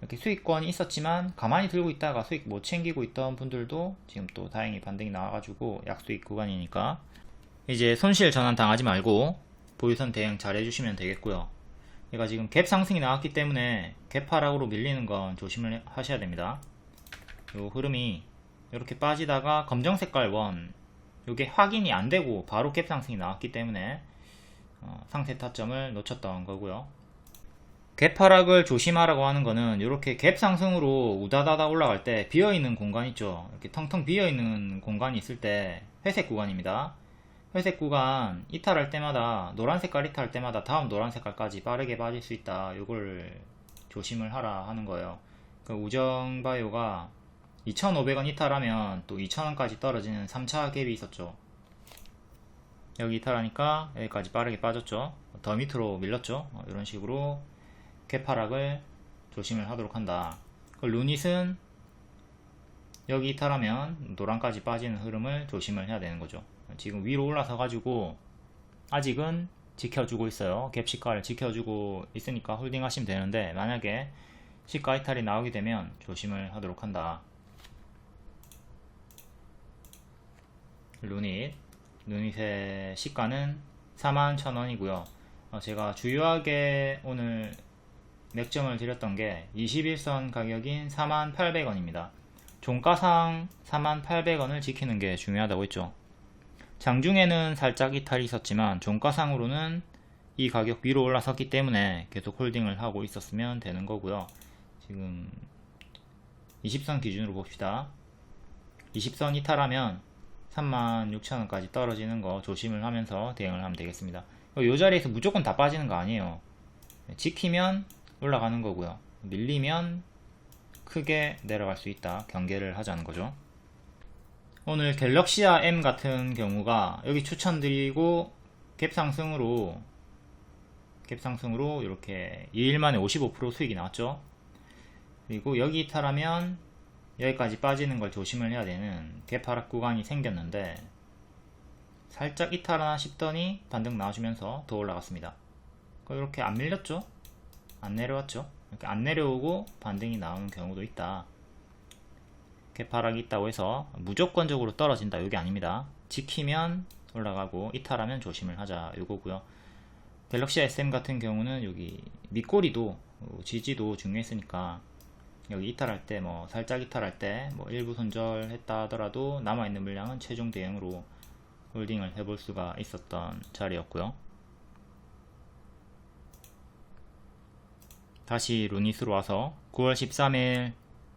이렇게 수익권이 있었지만 가만히 들고 있다가 수익 못 챙기고 있던 분들도 지금 또 다행히 반등이 나와가지고 약수익 구간이니까 이제 손실 전환 당하지 말고 보유선 대응 잘 해주시면 되겠고요. 얘가 지금 갭 상승이 나왔기 때문에 갭 하락으로 밀리는 건 조심을 하셔야 됩니다. 요 흐름이 이렇게 빠지다가 검정 색깔 원 요게 확인이 안 되고 바로 갭 상승이 나왔기 때문에 상세 타점을 놓쳤던 거고요. 갭 하락을 조심하라고 하는 거는 이렇게 갭 상승으로 우다다다 올라갈 때 비어있는 공간 있죠. 이렇게 텅텅 비어있는 공간이 있을 때 회색 구간입니다. 회색 구간 이탈할 때마다 노란 색깔 이탈할 때마다 다음 노란 색깔까지 빠르게 빠질 수 있다. 요걸 조심을 하라 하는 거예요. 그 우정바이오가 2,500원 이탈하면 또 2,000원까지 떨어지는 3차 갭이 있었죠. 여기 이탈하니까 여기까지 빠르게 빠졌죠. 더 밑으로 밀렸죠. 이런 식으로 갭 하락을 조심을 하도록 한다. 루닛은 여기 이탈하면 노란까지 빠지는 흐름을 조심을 해야 되는 거죠. 지금 위로 올라서 가지고 아직은 지켜주고 있어요. 갭 시가를 지켜주고 있으니까 홀딩 하시면 되는데 만약에 시가 이탈이 나오게 되면 조심을 하도록 한다. 루닛의 시가는 41,000원이고요. 제가 주요하게 오늘 맥점을 드렸던 게 21선 가격인 48,000원입니다. 종가상 48,000원을 지키는 게 중요하다고 했죠. 장중에는 살짝 이탈이 있었지만 종가상으로는 이 가격 위로 올라섰기 때문에 계속 홀딩을 하고 있었으면 되는 거고요. 지금 20선 기준으로 봅시다. 20선 이탈하면 36,000원까지 떨어지는 거 조심을 하면서 대응을 하면 되겠습니다. 이 자리에서 무조건 다 빠지는 거 아니에요. 지키면 올라가는 거고요. 밀리면 크게 내려갈 수 있다. 경계를 하자는 거죠. 오늘 갤럭시아 M 같은 경우가 여기 추천드리고 갭 상승으로 이렇게 2일 만에 55% 수익이 나왔죠. 그리고 여기 이탈하면 여기까지 빠지는 걸 조심을 해야 되는 갭 하락 구간이 생겼는데 살짝 이탈하나 싶더니 반등 나와주면서 더 올라갔습니다. 이렇게 안 밀렸죠? 안 내려왔죠? 이렇게 안 내려오고 반등이 나오는 경우도 있다. 갭 하락이 있다고 해서 무조건적으로 떨어진다 이게 아닙니다. 지키면 올라가고 이탈하면 조심을 하자 요거고요. 갤럭시 SM 같은 경우는 여기 밑꼬리도 지지도 중요했으니까 여기 이탈할 때 뭐 살짝 이탈할 때 뭐 일부 손절했다 하더라도 남아있는 물량은 최종 대응으로 홀딩을 해볼 수가 있었던 자리였고요. 다시 루닛으로 와서 9월 13일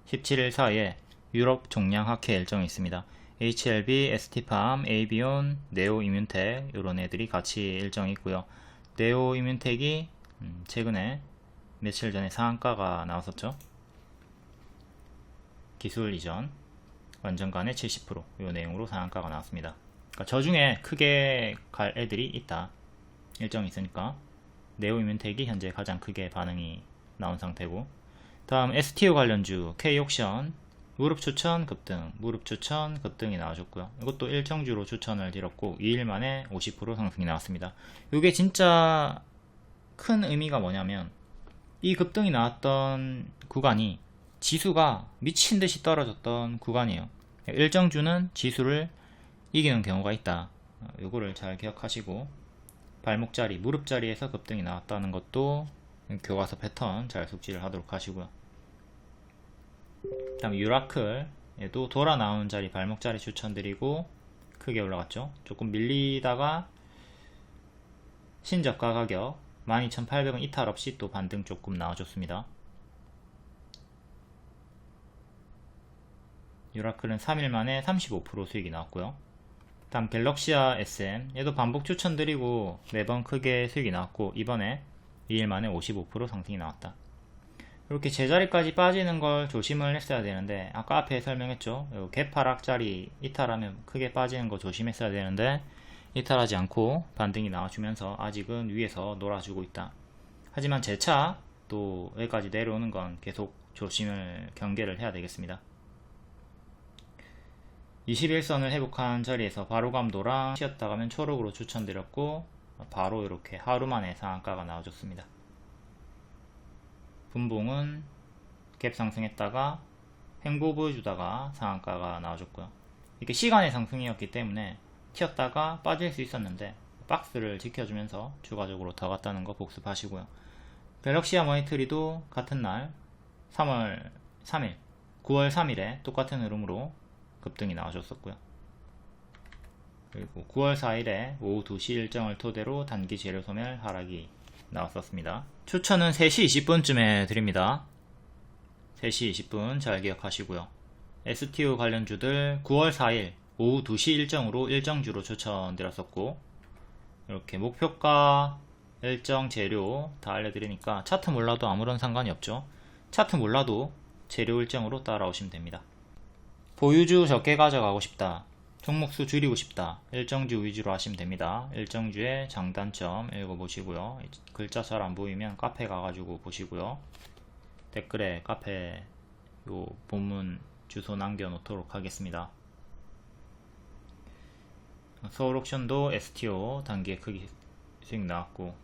17일 사이에 유럽 종량 학회 일정이 있습니다. HLB, ST팜, 에이비온, 네오이뮨텍 이런 애들이 같이 일정이 있고요. 네오이뮨텍이 최근에 며칠 전에 상한가가 나왔었죠. 기술 이전 완전간의 70% 이 내용으로 상한가가 나왔습니다. 그러니까 저 중에 크게 갈 애들이 있다. 일정이 있으니까 네오이뮨텍이 현재 가장 크게 반응이 나온 상태고 다음 STO 관련주 K옥션 무릎 추천 급등, 무릎 추천 급등이 나와줬고요. 이것도 일정주로 추천을 드렸고 2일 만에 50% 상승이 나왔습니다. 이게 진짜 큰 의미가 뭐냐면 이 급등이 나왔던 구간이 지수가 미친듯이 떨어졌던 구간이에요. 일정주는 지수를 이기는 경우가 있다. 요거를 잘 기억하시고, 발목자리, 무릎자리에서 급등이 나왔다는 것도 교과서 패턴 잘 숙지를 하도록 하시고요. 다음 유라클, 얘도 돌아 나오는 자리, 발목자리 추천드리고 크게 올라갔죠. 조금 밀리다가 신저가 가격 12,800원 이탈 없이 또 반등 조금 나와줬습니다. 유라클은 3일 만에 35% 수익이 나왔고요. 다음 갤럭시아 SM, 얘도 반복 추천드리고 매번 크게 수익이 나왔고 이번에 2일 만에 55% 상승이 나왔다. 이렇게 제자리까지 빠지는 걸 조심을 했어야 되는데, 아까 앞에 설명했죠. 개파락자리 이탈하면 크게 빠지는 거 조심했어야 되는데 이탈하지 않고 반등이 나와주면서 아직은 위에서 놀아주고 있다. 하지만 재차 또 여기까지 내려오는 건 계속 조심을 경계를 해야 되겠습니다. 21선을 회복한 자리에서 바로감도랑 쉬었다 가면 초록으로 추천드렸고 바로 이렇게 하루 만에 상한가가 나와줬습니다. 분봉은 갭 상승했다가 횡보 보여주다가 상한가가 나와줬고요. 이게 시간의 상승이었기 때문에 튀었다가 빠질 수 있었는데 박스를 지켜주면서 추가적으로 더 갔다는 거 복습하시고요. 갤럭시아 머니터리도 같은 날 3월 3일 9월 3일에 똑같은 흐름으로 급등이 나와줬었고요. 그리고 9월 4일에 오후 2시 일정을 토대로 단기 재료 소멸 하락이 나왔었습니다. 추천은 3시 20분쯤에 드립니다. 3시 20분 잘 기억하시고요. STO 관련주들 9월 4일 오후 2시 일정으로 일정주로 추천드렸었고, 이렇게 목표가, 일정, 재료 다 알려드리니까 차트 몰라도 아무런 상관이 없죠. 차트 몰라도 재료 일정으로 따라오시면 됩니다. 보유주 적게 가져가고 싶다, 종목수 줄이고 싶다, 일정주 위주로 하시면 됩니다. 일정주의 장단점 읽어보시고요. 글자 잘 안 보이면 카페 가가지고 보시고요. 댓글에 카페 요 본문 주소 남겨놓도록 하겠습니다. 서울옥션도 STO 단기에 크게 수익 나왔고,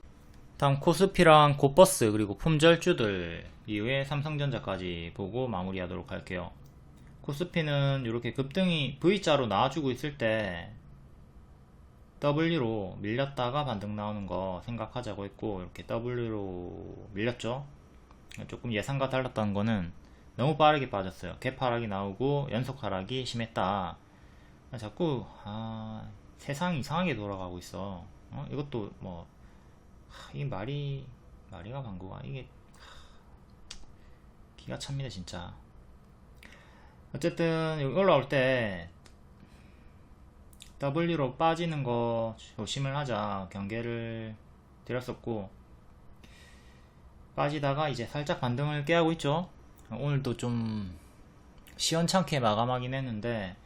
다음 코스피랑 고버스 그리고 품절주들 이후에 삼성전자까지 보고 마무리하도록 할게요. 코스피는 이렇게 급등이 V자로 나와주고 있을 때 W로 밀렸다가 반등 나오는 거 생각하자고 했고, 이렇게 W로 밀렸죠. 조금 예상과 달랐던 거는 너무 빠르게 빠졌어요. 갭 하락이 나오고 연속 하락이 심했다. 자꾸 세상이 이상하게 돌아가고 있어. 이것도 뭐 이 말이가 방구가 이게 기가 찹니다 진짜. 어쨌든 여기 올라올 때 W로 빠지는 거 조심을 하자 경계를 드렸었고, 빠지다가 이제 살짝 반등을 깨하고 있죠. 오늘도 좀 시원찮게 마감하긴 했는데,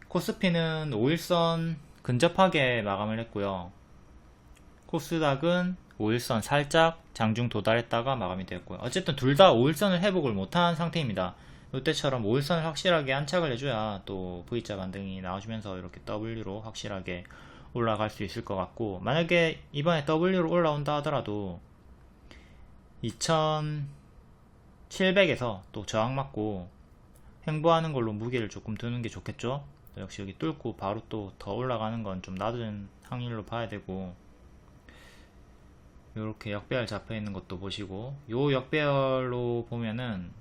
코스피는 5일선 근접하게 마감을 했고요. 코스닥은 5일선 살짝 장중 도달했다가 마감이 되었고요. 어쨌든 둘 다 5일선을 회복을 못한 상태입니다. 이때처럼 5일선을 확실하게 안착을 해줘야 또 V자 반등이 나와주면서 이렇게 W로 확실하게 올라갈 수 있을 것 같고, 만약에 이번에 W로 올라온다 하더라도 2700에서 또 저항 맞고 횡보하는 걸로 무게를 조금 두는 게 좋겠죠. 역시 여기 뚫고 바로 또 더 올라가는 건 좀 낮은 확률로 봐야 되고, 이렇게 역배열 잡혀 있는 것도 보시고, 요 역배열로 보면은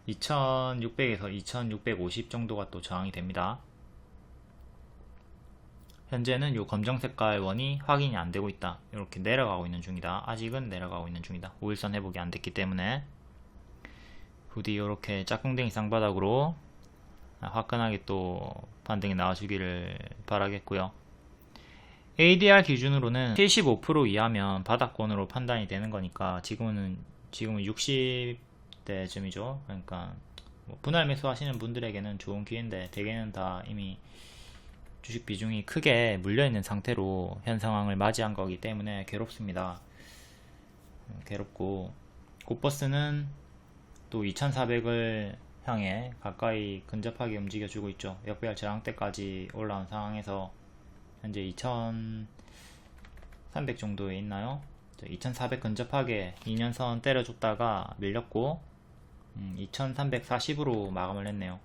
2600에서 2650 정도가 또 저항이 됩니다. 현재는 요 검정 색깔 원이 확인이 안 되고 있다. 이렇게 내려가고 있는 중이다. 아직은 내려가고 있는 중이다. 5일선 회복이 안 됐기 때문에 부디 이렇게 짝꿍댕이 쌍바닥으로 화끈하게 또 반등이 나와주기를 바라겠고요. ADR 기준으로는 75% 이하면 바닥권으로 판단이 되는 거니까 지금은 60대쯤이죠. 그러니까 뭐 분할 매수 하시는 분들에게는 좋은 기회인데, 대개는 다 이미 주식 비중이 크게 물려있는 상태로 현 상황을 맞이한 거기 때문에 괴롭습니다. 괴롭고, 고버스는 또 2400을 향해 가까이 근접하게 움직여주고 있죠. 역배열 저항대까지 올라온 상황에서 현재 2300 정도에 있나요? 2400 근접하게 2년선 때려줬다가 밀렸고 2340으로 마감을 했네요.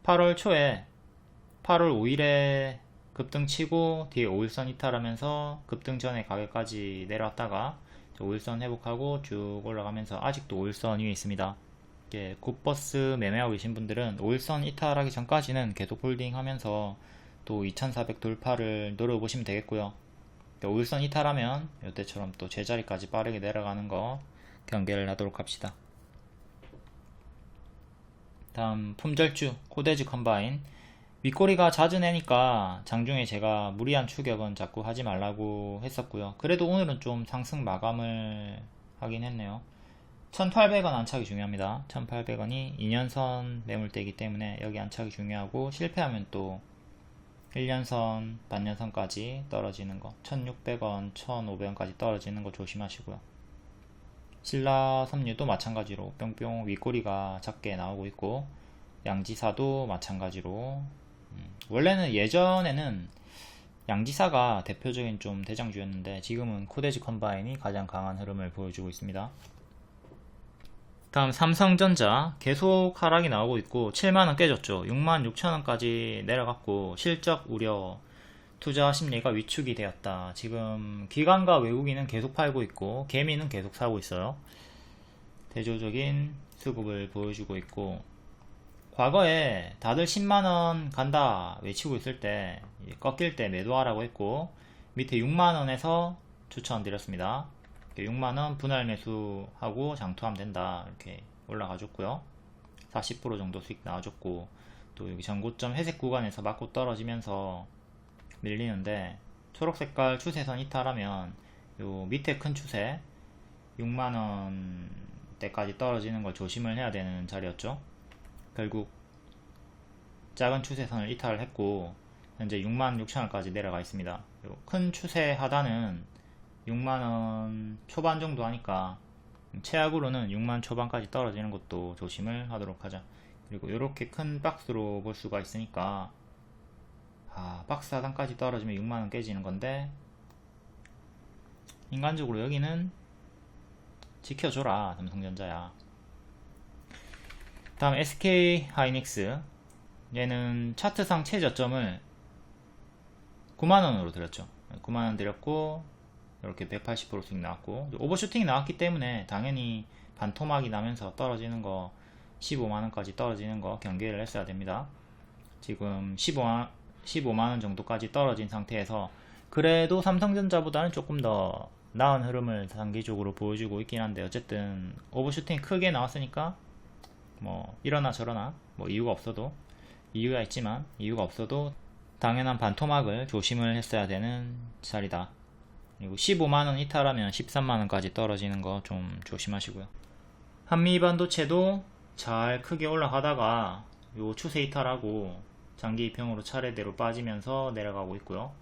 8월 초에 8월 5일에 급등 치고 뒤에 5일선 이탈하면서 급등 전에 가격까지 내려왔다가 5일선 회복하고 쭉 올라가면서 아직도 5일선 위에 있습니다. 굿버스 매매하고 계신 분들은 5일선 이탈하기 전까지는 계속 홀딩 하면서 또 2400 돌파를 노려보시면 되겠고요. 5일선 이탈하면 이때처럼 또 제자리까지 빠르게 내려가는 거 경계를 하도록 합시다. 다음 품절주 코데즈 컴바인. 윗꼬리가 잦으내니까 장중에 제가 무리한 추격은 자꾸 하지 말라고 했었고요. 그래도 오늘은 좀 상승 마감을 하긴 했네요. 1800원 안착이 중요합니다. 1800원이 2년선 매물대이기 때문에 여기 안착이 중요하고, 실패하면 또 1년선, 반년선까지 떨어지는 거, 1600원, 1500원까지 떨어지는 거 조심하시고요. 신라 섬유도 마찬가지로 뿅뿅 윗꼬리가 작게 나오고 있고, 양지사도 마찬가지로 원래는 예전에는 양지사가 대표적인 좀 대장주였는데 지금은 코데즈 컴바인이 가장 강한 흐름을 보여주고 있습니다. 다음 삼성전자 계속 하락이 나오고 있고 7만원 깨졌죠. 66,000원까지 내려갔고 실적 우려, 투자 심리가 위축이 되었다. 지금 기관과 외국인은 계속 팔고 있고 개미는 계속 사고 있어요. 대조적인 수급을 보여주고 있고, 과거에 다들 10만원 간다 외치고 있을 때 꺾일 때 매도하라고 했고, 밑에 6만원에서 추천드렸습니다. 6만원 분할 매수하고 장투하면 된다 이렇게 올라가줬고요. 40% 정도 수익 나와줬고, 또 여기 전고점 회색 구간에서 맞고 떨어지면서 밀리는데, 초록색깔 추세선 이탈하면 요 밑에 큰 추세 6만원 대까지 떨어지는 걸 조심을 해야 되는 자리였죠. 결국 작은 추세선을 이탈을 했고 현재 66,000원까지 내려가 있습니다. 큰 추세 하단은 6만원 초반 정도 하니까 최악으로는 6만 초반까지 떨어지는 것도 조심을 하도록 하자. 그리고 이렇게 큰 박스로 볼 수가 있으니까 박스 하단까지 떨어지면 6만원 깨지는 건데, 인간적으로 여기는 지켜줘라 삼성전자야. 다음 SK 하이닉스. 얘는 차트상 최저점을 9만원으로 드렸죠. 9만원 드렸고 이렇게 180% 수익 나왔고, 오버슈팅이 나왔기 때문에 당연히 반토막이 나면서 떨어지는 거 15만원까지 떨어지는 거 경계를 했어야 됩니다. 지금 15만원 정도까지 떨어진 상태에서 그래도 삼성전자보다는 조금 더 나은 흐름을 단기적으로 보여주고 있긴 한데, 어쨌든 오버슈팅이 크게 나왔으니까 뭐 이러나 저러나 뭐 이유가 없어도 당연한 반토막을 조심을 했어야 되는 자리다. 그리고 15만원 이탈하면 13만원까지 떨어지는 거 좀 조심하시고요. 한미반도체도 잘 크게 올라가다가 요 추세 이탈하고 장기 입형으로 차례대로 빠지면서 내려가고 있고요.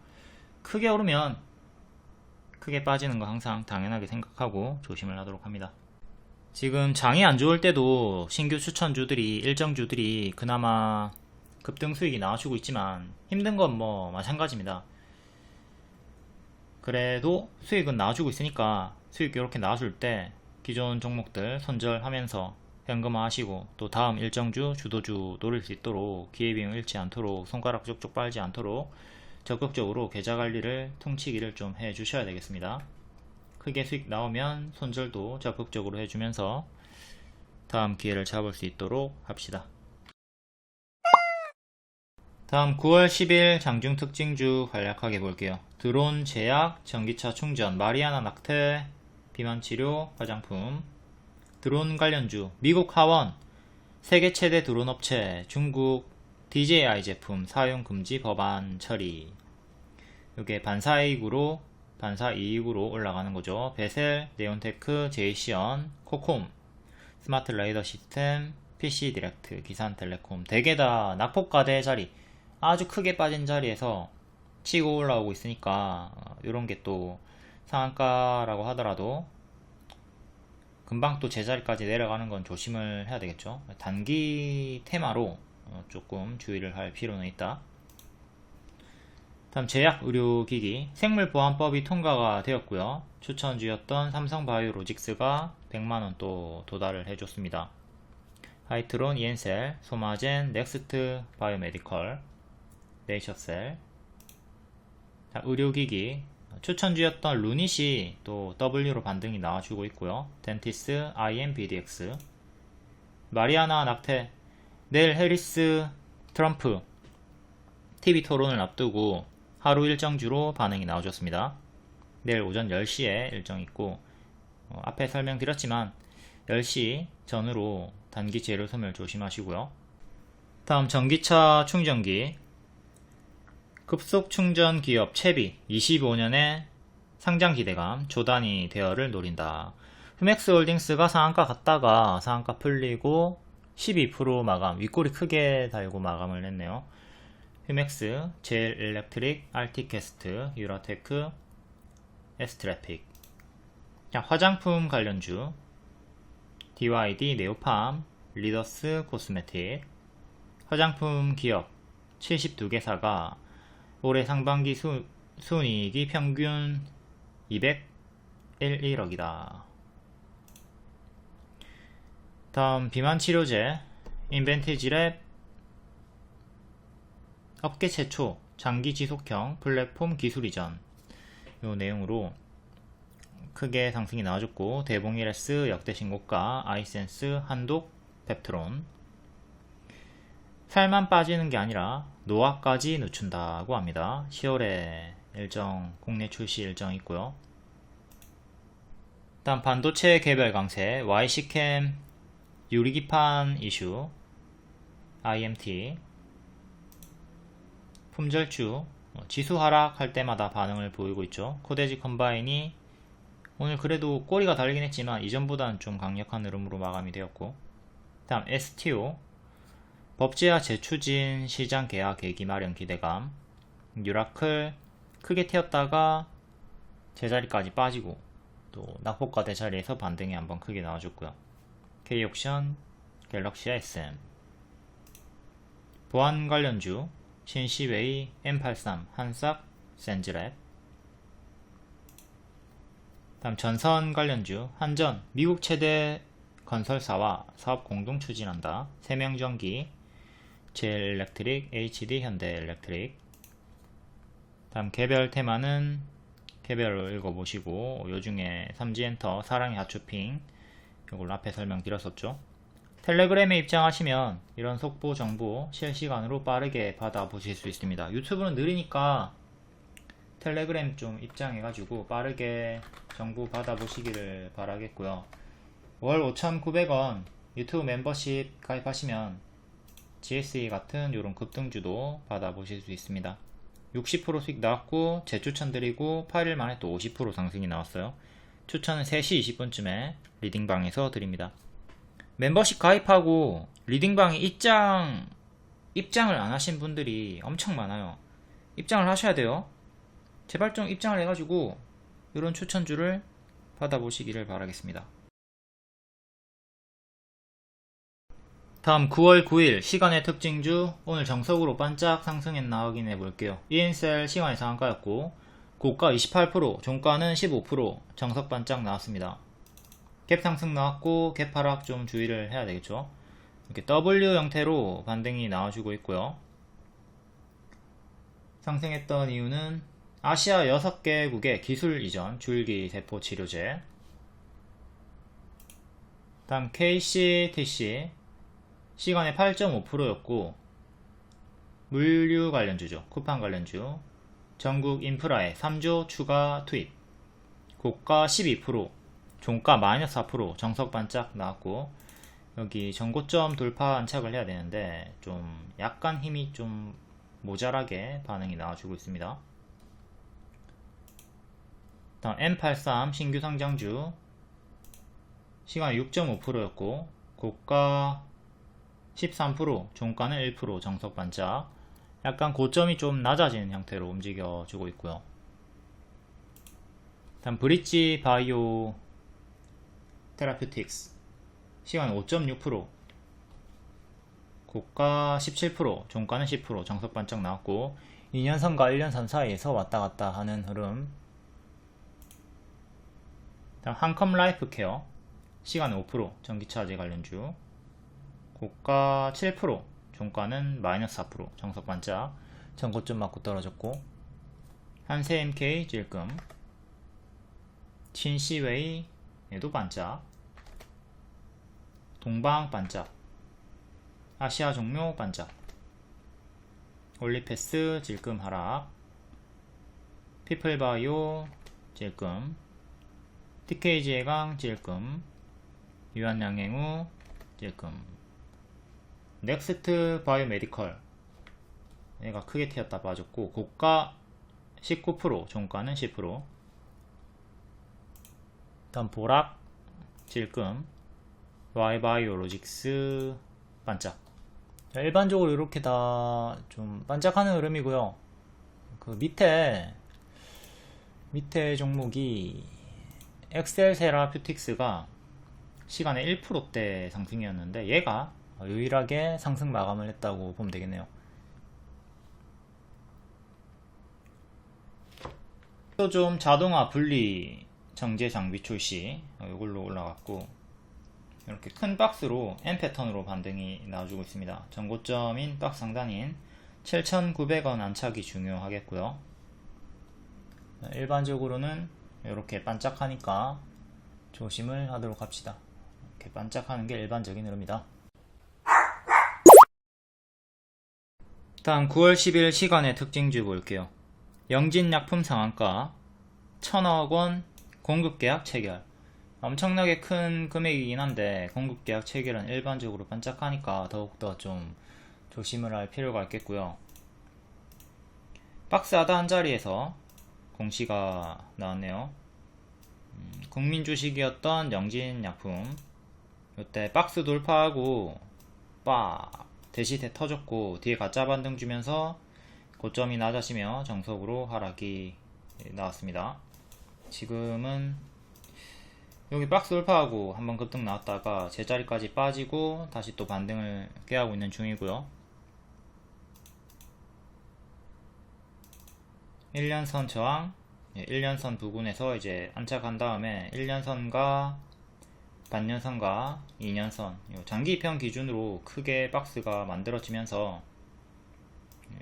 크게 오르면 크게 빠지는 거 항상 당연하게 생각하고 조심을 하도록 합니다. 지금 장이 안 좋을 때도 신규 추천주들이, 일정주들이 그나마 급등 수익이 나와주고 있지만 힘든 건 뭐 마찬가지입니다. 그래도 수익은 나와주고 있으니까 수익 이렇게 나와줄 때 기존 종목들 손절하면서 현금화 하시고, 또 다음 일정주, 주도주 노릴 수 있도록 기회비용 잃지 않도록, 손가락 쪽쪽 빨지 않도록 적극적으로 계좌 관리를, 퉁치기를 좀 해 주셔야 되겠습니다. 크게 수익 나오면 손절도 적극적으로 해주면서 다음 기회를 잡을 수 있도록 합시다. 다음 9월 10일 장중 특징주 간략하게 볼게요. 드론, 제약, 전기차 충전, 마리아나 낙태, 비만치료, 화장품. 드론 관련주, 미국 하원, 세계 최대 드론 업체, 중국 DJI 제품 사용 금지 법안 처리. 이게 반사이익으로 올라가는 거죠. 베셀, 네온테크, 제이시언, 코콤, 스마트 레이더 시스템, PC 디렉트, 기산텔레콤, 대개 다 낙폭과대 자리, 아주 크게 빠진 자리에서 치고 올라오고 있으니까 이런 게 또 상한가라고 하더라도 금방 또 제자리까지 내려가는 건 조심을 해야 되겠죠. 단기 테마로 조금 주의를 할 필요는 있다. 다음 제약의료기기 생물보안법이 통과가 되었고요. 추천주였던 삼성바이오로직스가 100만원 또 도달을 해줬습니다. 하이트론, 이엔셀, 소마젠, 넥스트 바이오메디컬, 네이처셀. 의료기기 추천주였던 루닛이 또 W로 반등이 나와주고 있고요. 덴티스, IMBDX, 마리아나 낙태, 넬 해리스, 트럼프 TV 토론을 앞두고 하루 일정주로 반응이 나와줬습니다. 내일 오전 10시에 일정 있고 앞에 설명드렸지만 10시 전후로 단기 재료 소멸 조심하시고요. 다음 전기차 충전기 급속 충전 기업 채비 25년의 상장 기대감 조단위 대여를 노린다. 흠엑스홀딩스가 상한가 갔다가 상한가 풀리고 12% 마감, 윗꼬리 크게 달고 마감을 했네요. 흠엑스, 제일 일렉트릭, 알티캐스트, 유라테크, 에스트래픽. 화장품 관련주 DYD, 네오팜, 리더스 코스메틱. 화장품 기업 72개사가 올해 상반기 순이익이 평균 201억이다. 다음 비만치료제 인벤티지랩 업계 최초 장기 지속형 플랫폼 기술 이전 요 내용으로 크게 상승이 나와줬고 대봉일S 역대 신고가, 아이센스, 한독, 펩트론. 살만 빠지는 게 아니라 노화까지 늦춘다고 합니다. 10월에 일정 국내 출시 일정 있고요. 다음 반도체 개별 강세 YC캠 유리기판 이슈 IMT. 품절주 지수 하락할 때마다 반응을 보이고 있죠. 코데지 컴바인이 오늘 그래도 꼬리가 달리긴 했지만 이전보다는 좀 강력한 흐름으로 마감이 되었고, 다음 STO 법제화 재추진 시장 개화 계기 마련 기대감. 유라클 크게 튀었다가 제자리까지 빠지고 또 낙폭과 대자리에서 반등이 한번 크게 나와줬고요. K옥션 갤럭시아 SM. 보안 관련주 신시웨이, M83, 한삭, 센즈랩. 다음 전선 관련주 한전, 미국 최대 건설사와 사업 공동 추진한다. 세명전기, 제일일렉트릭, HD 현대일렉트릭. 다음 개별 테마는 개별로 읽어보시고 요중에 삼지엔터, 사랑의 하추핑 이걸 앞에 설명드렸었죠. 텔레그램에 입장하시면 이런 속보 정보 실시간으로 빠르게 받아보실 수 있습니다. 유튜브는 느리니까 텔레그램 좀 입장해가지고 빠르게 정보 받아보시기를 바라겠고요. 월 5,900원 유튜브 멤버십 가입하시면 GSE 같은 이런 급등주도 받아보실 수 있습니다. 60% 수익 나왔고 재추천 드리고 8일 만에 또 50% 상승이 나왔어요. 추천은 3시 20분쯤에 리딩방에서 드립니다. 멤버십 가입하고 리딩방에 입장을 안 하신 분들이 엄청 많아요. 입장을 하셔야 돼요. 제발 좀 입장을 해가지고 이런 추천주를 받아보시기를 바라겠습니다. 다음 9월 9일 시간의 특징주 오늘 정석으로 반짝 상승했나 확인해 볼게요. 이엔셀 시간의 상한가였고 고가 28%, 종가는 15% 정석 반짝 나왔습니다. 갭 상승 나왔고 갭 하락 좀 주의를 해야 되겠죠. 이렇게 W 형태로 반등이 나와주고 있고요. 상승했던 이유는 아시아 6개국의 기술 이전 줄기세포 치료제. 다음 KCTC 시간에 8.5%였고 물류 관련주죠. 쿠팡 관련주. 전국 인프라에 3조 추가 투입. 고가 12%, 종가 마이너스 4% 정석 반짝 나왔고 여기 전고점 돌파 안착을 해야 되는데 좀 약간 힘이 좀 모자라게 반응이 나와주고 있습니다. 다음 M83 신규 상장주 시간에 6.5%였고 고가 13%, 종가는 1% 정석 반짝. 약간 고점이 좀 낮아지는 형태로 움직여주고 있고요. 다음 브릿지 바이오 테라퓨틱스 시간 5.6%, 고가 17%, 종가는 10%, 정석 반짝 나왔고 2년선과 1년선 사이에서 왔다갔다 하는 흐름. 다음 한컴 라이프 케어 시간 5%, 전기차제 관련주, 고가 7%, 종가는 마이너스 4%, 정석 반짝, 전고점 맞고 떨어졌고. 한세 MK 찔끔, 친시웨이 얘도 반짝, 동방 반짝, 아시아 종묘 반짝, 올리패스 질금 하락, 피플바이오 질금, TKG 해강 질금, 유한양행우 질금, 넥스트 바이오메디컬 얘가 크게 튀었다 빠졌고, 고가 19%, 종가는 10%. 다음 보락 질금, Y바이오로직스 반짝. 일반적으로 이렇게 다 좀 반짝하는 흐름이고요. 그 밑에 종목이 엑셀세라퓨틱스가 시간에 1%대 상승이었는데 얘가 유일하게 상승 마감을 했다고 보면 되겠네요. 또 좀 자동화 분리 정제 장비 출시, 이걸로 올라갔고, 이렇게 큰 박스로 M 패턴으로 반등이 나와주고 있습니다. 전고점인 박스 상단인 7,900원 안착이 중요하겠고요. 일반적으로는 이렇게 반짝하니까 조심을 하도록 합시다. 이렇게 반짝하는 게 일반적인 흐름이다. 다음 9월 10일 시간의 특징주 볼게요. 영진약품 상한가 1,000억원 공급계약 체결. 엄청나게 큰 금액이긴 한데 공급계약 체결은 일반적으로 반짝하니까 더욱더 좀 조심을 할 필요가 있겠고요. 박스 하단 자리에서 공시가 나왔네요. 국민 주식이었던 영진약품, 이때 박스 돌파하고 빡 대시대 터졌고 뒤에 가짜 반등 주면서 고점이 낮아지며 정석으로 하락이 나왔습니다. 지금은 여기 박스 돌파하고 한번 급등 나왔다가 제자리까지 빠지고 다시 또 반등을 깨하고 있는 중이고요. 1년선 저항, 1년선 부근에서 이제 안착한 다음에 1년선과 반년선과 2년선, 장기평 기준으로 크게 박스가 만들어지면서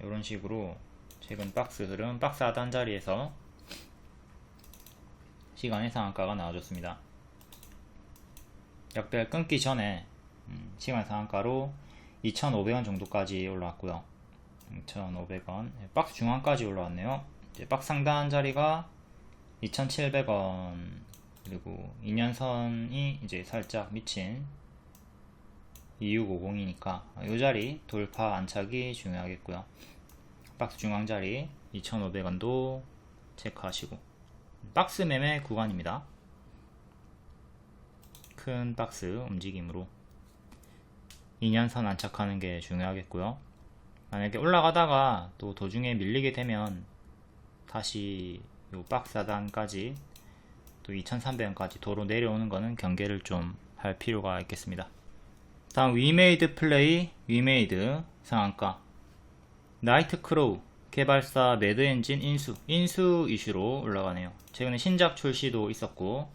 이런 식으로 최근 박스 흐름, 박스 하단 자리에서 시간의 상한가가 나와줬습니다. 역별 끊기 전에 시간 상한가로 2,500원 정도까지 올라왔고요. 2,500원, 박스 중앙까지 올라왔네요. 이제 박스 상단 자리가 2,700원, 그리고 2년선이 이제 살짝 미친 2650이니까 이 자리 돌파 안착이 중요하겠고요. 박스 중앙 자리 2,500원도 체크하시고, 박스 매매 구간입니다. 큰 박스 움직임으로 2년선 안착하는 게 중요하겠고요. 만약에 올라가다가 또 도중에 밀리게 되면 다시 요 박스 하단까지 또 2,300원까지 도로 내려오는 거는 경계를 좀 할 필요가 있겠습니다. 다음 위메이드 플레이, 위메이드 상한가, 나이트크로우 개발사 매드엔진 인수 이슈로 올라가네요. 최근에 신작 출시도 있었고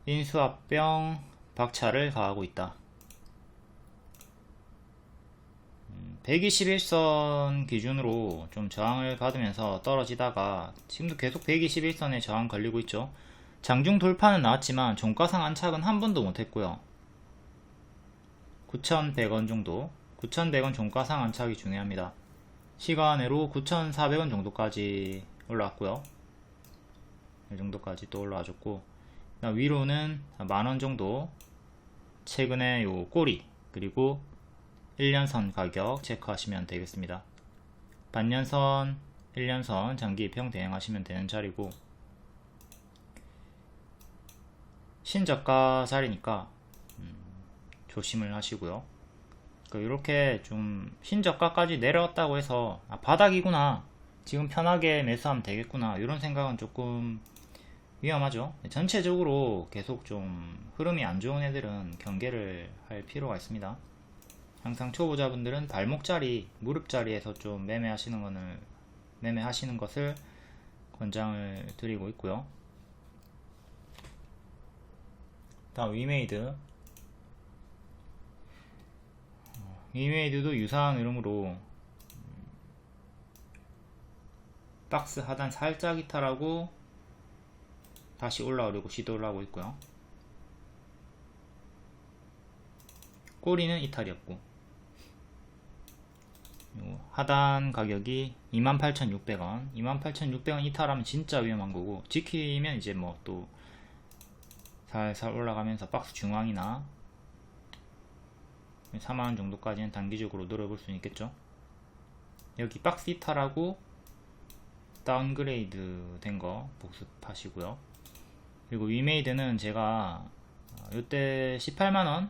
인수합병 박차를 가하고 있다. 121선 기준으로 좀 저항을 받으면서 떨어지다가 지금도 계속 121선에 저항 걸리고 있죠. 장중 돌파는 나왔지만 종가상 안착은 한 번도 못했고요. 9,100원 정도, 9,100원 종가상 안착이 중요합니다. 시간으로 9,400원 정도까지 올라왔고요. 이 정도까지 또 올라와줬고, 위로는 만원 정도, 최근에 요 꼬리, 그리고 1년선 가격 체크하시면 되겠습니다. 반년선, 1년선 장기입형 대응하시면 되는 자리고, 신저가 자리니까 조심을 하시고요. 이렇게 좀 신저가까지 내려왔다고 해서 바닥이구나, 지금 편하게 매수하면 되겠구나, 이런 생각은 조금 위험하죠. 전체적으로 계속 좀 흐름이 안 좋은 애들은 경계를 할 필요가 있습니다. 항상 초보자분들은 발목자리, 무릎자리에서 좀 매매하시는 것을 권장을 드리고 있고요. 다음 위메이드도 유사한 흐름으로 박스 하단 살짝 이탈하고 다시 올라오려고 시도를 하고 있고요. 꼬리는 이탈이었고, 하단 가격이 28,600원 28,600원 이탈하면 진짜 위험한 거고, 지키면 이제 뭐 또 살살 올라가면서 박스 중앙이나 4만원 정도까지는 단기적으로 노려볼 수 있겠죠. 여기 박스 이탈하고 다운그레이드 된 거 복습하시고요. 그리고 위메이드는 제가 이때 18만원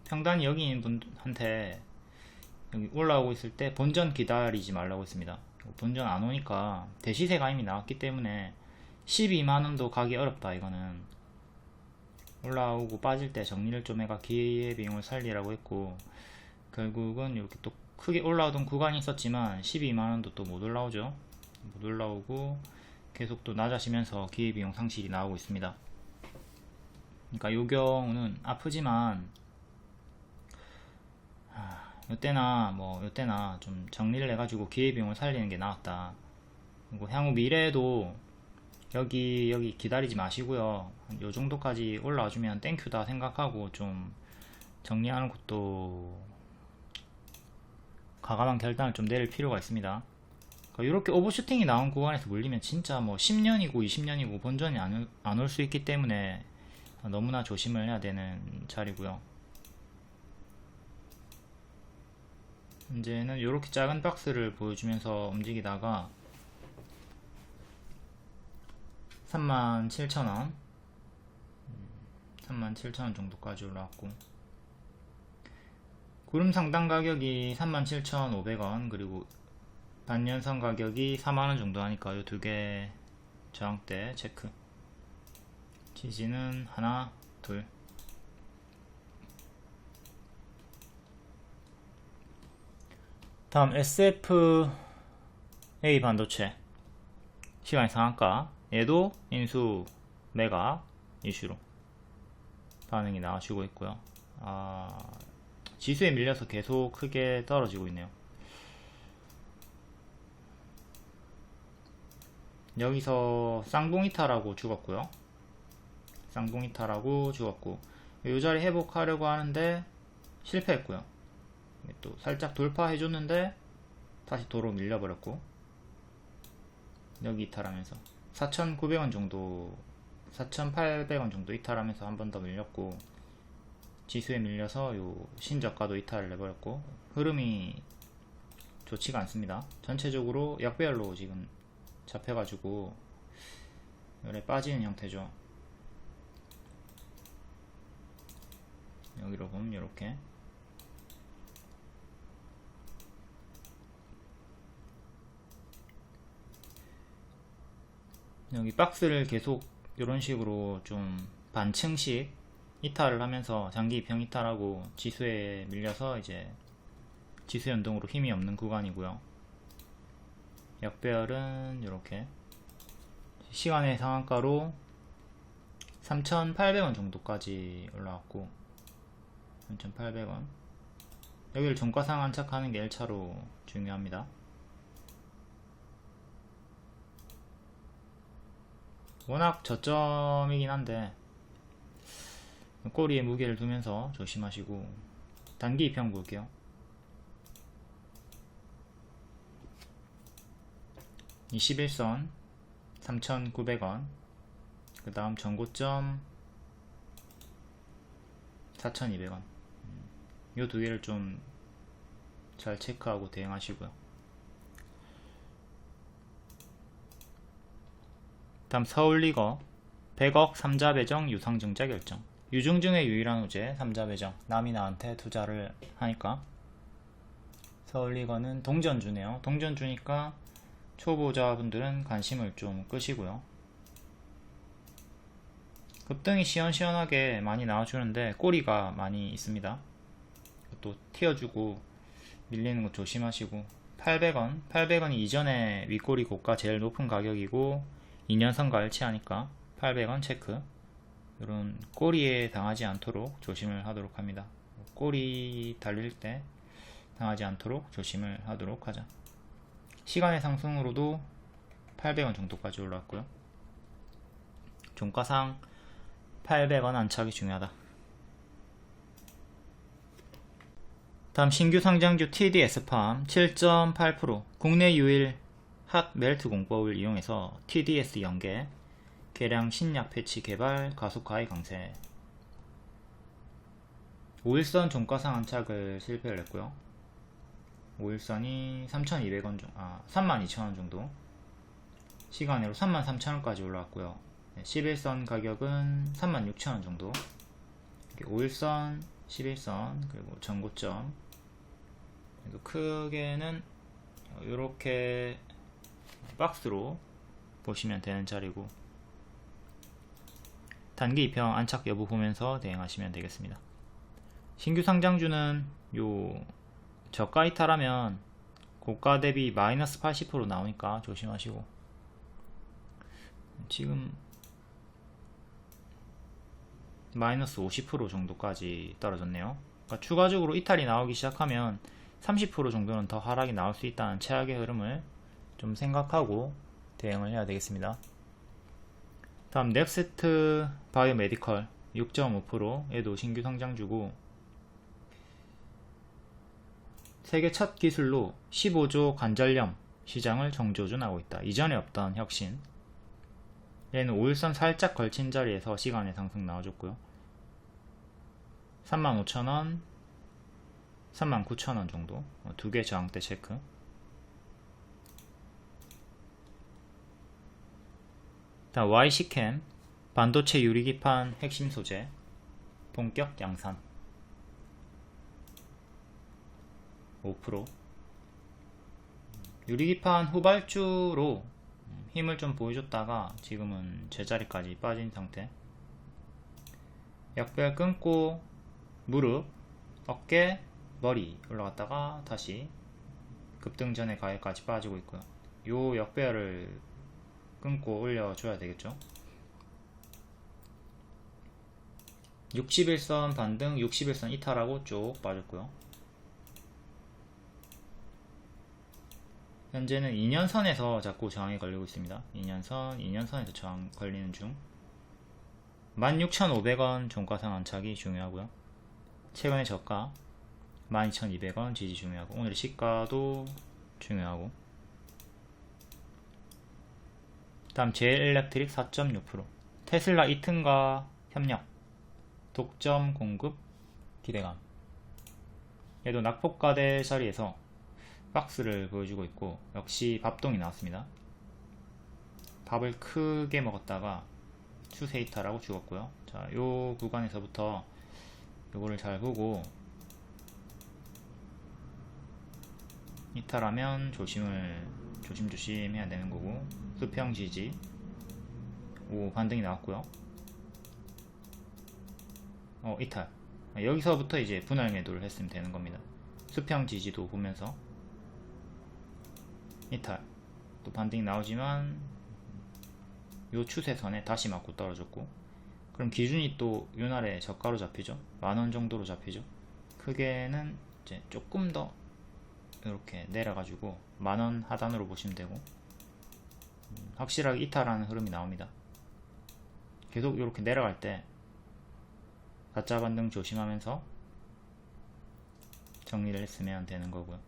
평단이 여기인 분한테 여기 올라오고 있을 때 본전 기다리지 말라고 했습니다. 본전 안 오니까 대시세가 이미 나왔기 때문에 12만원도 가기 어렵다. 이거는 올라오고 빠질 때 정리를 좀 해가 기회비용을 살리라고 했고, 결국은 이렇게 또 크게 올라오던 구간이 있었지만 12만원도 또 못 올라오죠. 못 올라오고 계속 또 낮아지면서 기회비용 상실이 나오고 있습니다. 그러니까 요 경우는 아프지만 요때나 좀 정리를 해가지고 기회비용을 살리는 게 나았다. 그리고 향후 미래에도 여기 기다리지 마시고요. 요 정도까지 올라와주면 땡큐다 생각하고 좀 정리하는 것도 과감한 결단을 좀 내릴 필요가 있습니다. 이렇게 오버슈팅이 나온 구간에서 물리면 진짜 뭐 10년이고 20년이고 본전이 안 올 수 있기 때문에 너무나 조심을 해야 되는 자리고요. 이제는 이렇게 작은 박스를 보여주면서 움직이다가 37,000원 37,000원 정도까지 올라왔고, 구름 상단 가격이 37,500원 그리고 반년선 가격이 4만원 정도 하니까 이 두 개 저항대 체크. 지지는 하나 둘. 다음 SFA 반도체 시간의 상한가, 얘도 인수 매각 이슈로 반응이 나와주고 있고요. 지수에 밀려서 계속 크게 떨어지고 있네요. 여기서 쌍봉이탈하고 죽었고요. 쌍봉이탈하고 죽었고, 이 자리 회복하려고 하는데 실패했고요. 또 살짝 돌파해줬는데 다시 도로 밀려버렸고, 여기 이탈하면서 4,900원 정도 4,800원 정도 이탈하면서 한 번 더 밀렸고, 지수에 밀려서 요 신저가도 이탈을 해버렸고, 흐름이 좋지가 않습니다. 전체적으로 약배열로 지금 잡혀가지고 열에 빠지는 형태죠. 여기로 보면 이렇게 여기 박스를 계속 이런 식으로 좀 반층씩 이탈을 하면서 장기 입형 이탈하고 지수에 밀려서 이제 지수 연동으로 힘이 없는 구간이고요. 역배열은 이렇게 시간의 상한가로 3,800원 정도까지 올라왔고, 3,800원 여기를 종가상 안착하는 게 1차로 중요합니다. 워낙 저점이긴 한데 꼬리에 무게를 두면서 조심하시고, 단기 입형 볼게요. 21선 3,900원, 그 다음 전고점 4,200원. 이 두 개를 좀 잘 체크하고 대응하시고요. 다음 서울리거 100억 3자 배정 유상증자 결정. 유증증의 유일한 호재 3자 배정. 남이 나한테 투자를 하니까. 서울리거는 동전주네요. 동전주니까 초보자분들은 관심을 좀 끄시고요. 급등이 시원시원하게 많이 나와주는데 꼬리가 많이 있습니다. 또 튀어주고 밀리는 거 조심하시고. 800원 800원이 이전에 윗꼬리 고가 제일 높은 가격이고 2년선과 일치하니까 800원 체크. 이런 꼬리에 당하지 않도록 조심을 하도록 합니다. 꼬리 달릴 때 당하지 않도록 조심을 하도록 하자. 시간의 상승으로도 800원 정도까지 올라왔고요. 종가상 800원 안착이 중요하다. 다음 신규 상장주 TDS팜 7.8% 국내 유일 핫 멜트 공법을 이용해서 TDS 연계 계량 신약 패치 개발 가속화의 강세. 5일선 종가상 안착을 실패를 했고요. 5일선이 3,200원 32,000원 정도, 시간으로 33,000원까지 올라왔고요. 11선 가격은 36,000원 정도. 5일선, 11선, 그리고 전고점. 크게는 이렇게 박스로 보시면 되는 자리고, 단기 입형 안착 여부 보면서 대응하시면 되겠습니다. 신규 상장주는 요 저가 이탈하면 고가 대비 마이너스 80% 나오니까 조심하시고, 지금 마이너스 50% 정도까지 떨어졌네요. 그러니까 추가적으로 이탈이 나오기 시작하면 30% 정도는 더 하락이 나올 수 있다는 최악의 흐름을 좀 생각하고 대응을 해야 되겠습니다. 다음 넥스트 바이오메디컬 6.5% 얘도 신규 상장주고, 세계 첫 기술로 15조 관절염 시장을 정조준하고 있다. 이전에 없던 혁신. 얘는 5일선 살짝 걸친 자리에서 시간의 상승 나와줬고요. 35,000원, 39,000원 정도, 두 개 저항대 체크. 다음 YC캠 반도체 유리기판 핵심 소재 본격 양산 5%. 유리기판 후발주로 힘을 좀 보여줬다가 지금은 제자리까지 빠진 상태. 약별 끊고 무릎, 어깨, 머리 올라갔다가 다시 급등 전의 가격까지 빠지고 있고요. 요 역배열을 끊고 올려줘야 되겠죠. 61선 반등, 61선 이탈하고 쭉 빠졌고요. 현재는 2년선에서 자꾸 저항이 걸리고 있습니다. 2년선에서 저항 걸리는 중. 16,500원 종가상 안착이 중요하고요. 최근의 저가 12,200원 지지 중요하고, 오늘의 시가도 중요하고. 다음 제일엘렉트릭 4.6%. 테슬라 이튼과 협력, 독점 공급 기대감. 얘도 낙폭과대 자리에서 박스를 보여주고 있고, 역시 밥동이 나왔습니다. 밥을 크게 먹었다가 추세 이탈하고 죽었고요. 자, 요 구간에서부터 요거를 잘 보고 이탈하면 조심조심 해야 되는 거고, 수평 지지. 오, 반등이 나왔고요. 이탈. 여기서부터 이제 분할 매도를 했으면 되는 겁니다. 수평 지지도 보면서 이탈. 또 반등이 나오지만 요 추세선에 다시 맞고 떨어졌고, 그럼 기준이 또 요날에 저가로 잡히죠. 10,000원 정도로 잡히죠. 크게는 이제 조금 더 이렇게 내려가지고 10,000원 하단으로 보시면 되고, 확실하게 이탈하는 흐름이 나옵니다. 계속 이렇게 내려갈 때 가짜 반등 조심하면서 정리를 했으면 되는 거고요.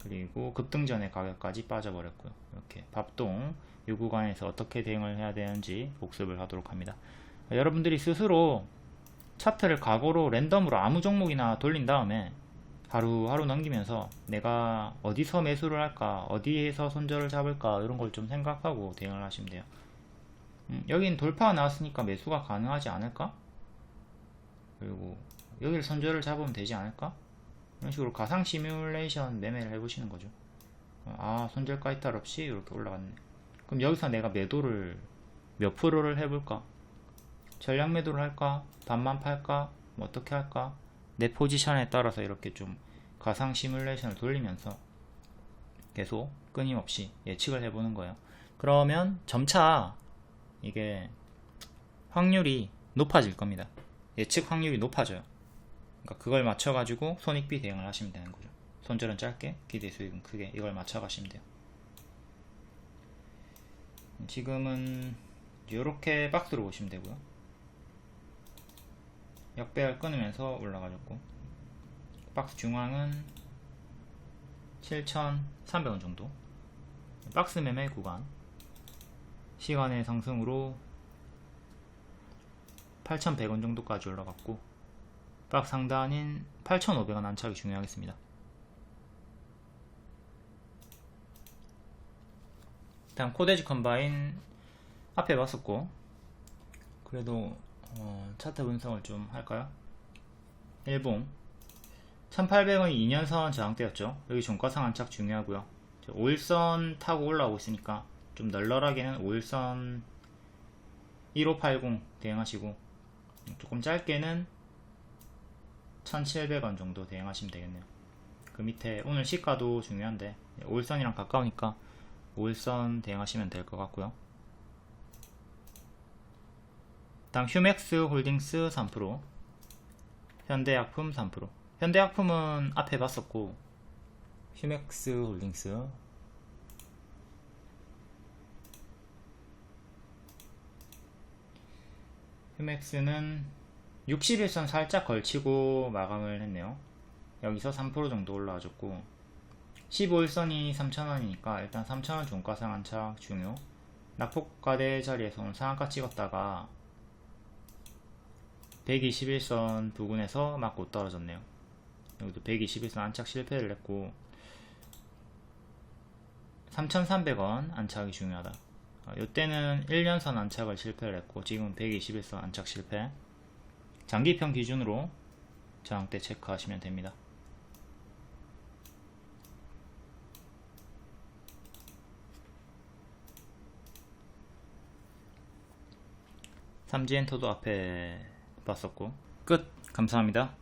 그리고 급등 전에 가격까지 빠져버렸고요. 이렇게 밥동 이 구간에서 어떻게 대응을 해야 되는지 복습을 하도록 합니다. 여러분들이 스스로 차트를 과거로 랜덤으로 아무 종목이나 돌린 다음에 하루하루 넘기면서 내가 어디서 매수를 할까, 어디에서 손절을 잡을까, 이런 걸 좀 생각하고 대응을 하시면 돼요. 여긴 돌파가 나왔으니까 매수가 가능하지 않을까? 그리고 여기를 손절을 잡으면 되지 않을까? 이런 식으로 가상 시뮬레이션 매매를 해보시는 거죠. 손절가 이탈 없이 이렇게 올라갔네. 그럼 여기서 내가 매도를 몇 프로를 해볼까? 전략 매도를 할까? 반만 팔까? 뭐 어떻게 할까? 내 포지션에 따라서 이렇게 좀 가상 시뮬레이션을 돌리면서 계속 끊임없이 예측을 해보는 거예요. 그러면 점차 이게 확률이 높아질 겁니다. 예측 확률이 높아져요. 그러니까 그걸 맞춰가지고 손익비 대응을 하시면 되는 거죠. 손절은 짧게, 기대 수익은 크게, 이걸 맞춰가시면 돼요. 지금은 이렇게 박스로 보시면 되고요. 역배열 끊으면서 올라가졌고, 박스 중앙은 7,300원 정도, 박스 매매 구간, 시간의 상승으로 8,100원 정도까지 올라갔고, 박스 상단인 8,500원 안착이 중요하겠습니다. 다음 코데지 컴바인 앞에 봤었고, 그래도 차트 분석을 좀 할까요? 일봉 1800원이 2년선 저항대였죠. 여기 종가상 안착 중요하고요. 5일선 타고 올라오고 있으니까 좀 널널하게는 5일선 1580 대응하시고, 조금 짧게는 1700원 정도 대응하시면 되겠네요. 그 밑에 오늘 시가도 중요한데 5일선이랑 가까우니까 5일선 대응하시면 될 것 같고요. 다음 휴맥스 홀딩스 3%, 현대약품 3%. 현대약품은 앞에 봤었고, 휴맥스 홀딩스 휴맥스는 60일선 살짝 걸치고 마감을 했네요. 여기서 3% 정도 올라와줬고, 15일선이 3,000원이니까 일단 3,000원 종가상 안착 중요. 낙폭과대 자리에서 오늘 상한가 찍었다가 121선 부근에서 맞고 떨어졌네요. 여기도 121선 안착 실패를 했고, 3,300원 안착이 중요하다. 이때는 1년선 안착을 실패를 했고, 지금은 121선 안착 실패. 장기평 기준으로 저항대 체크하시면 됩니다. 삼지엔터도 앞에 봤었고, 끝! 감사합니다.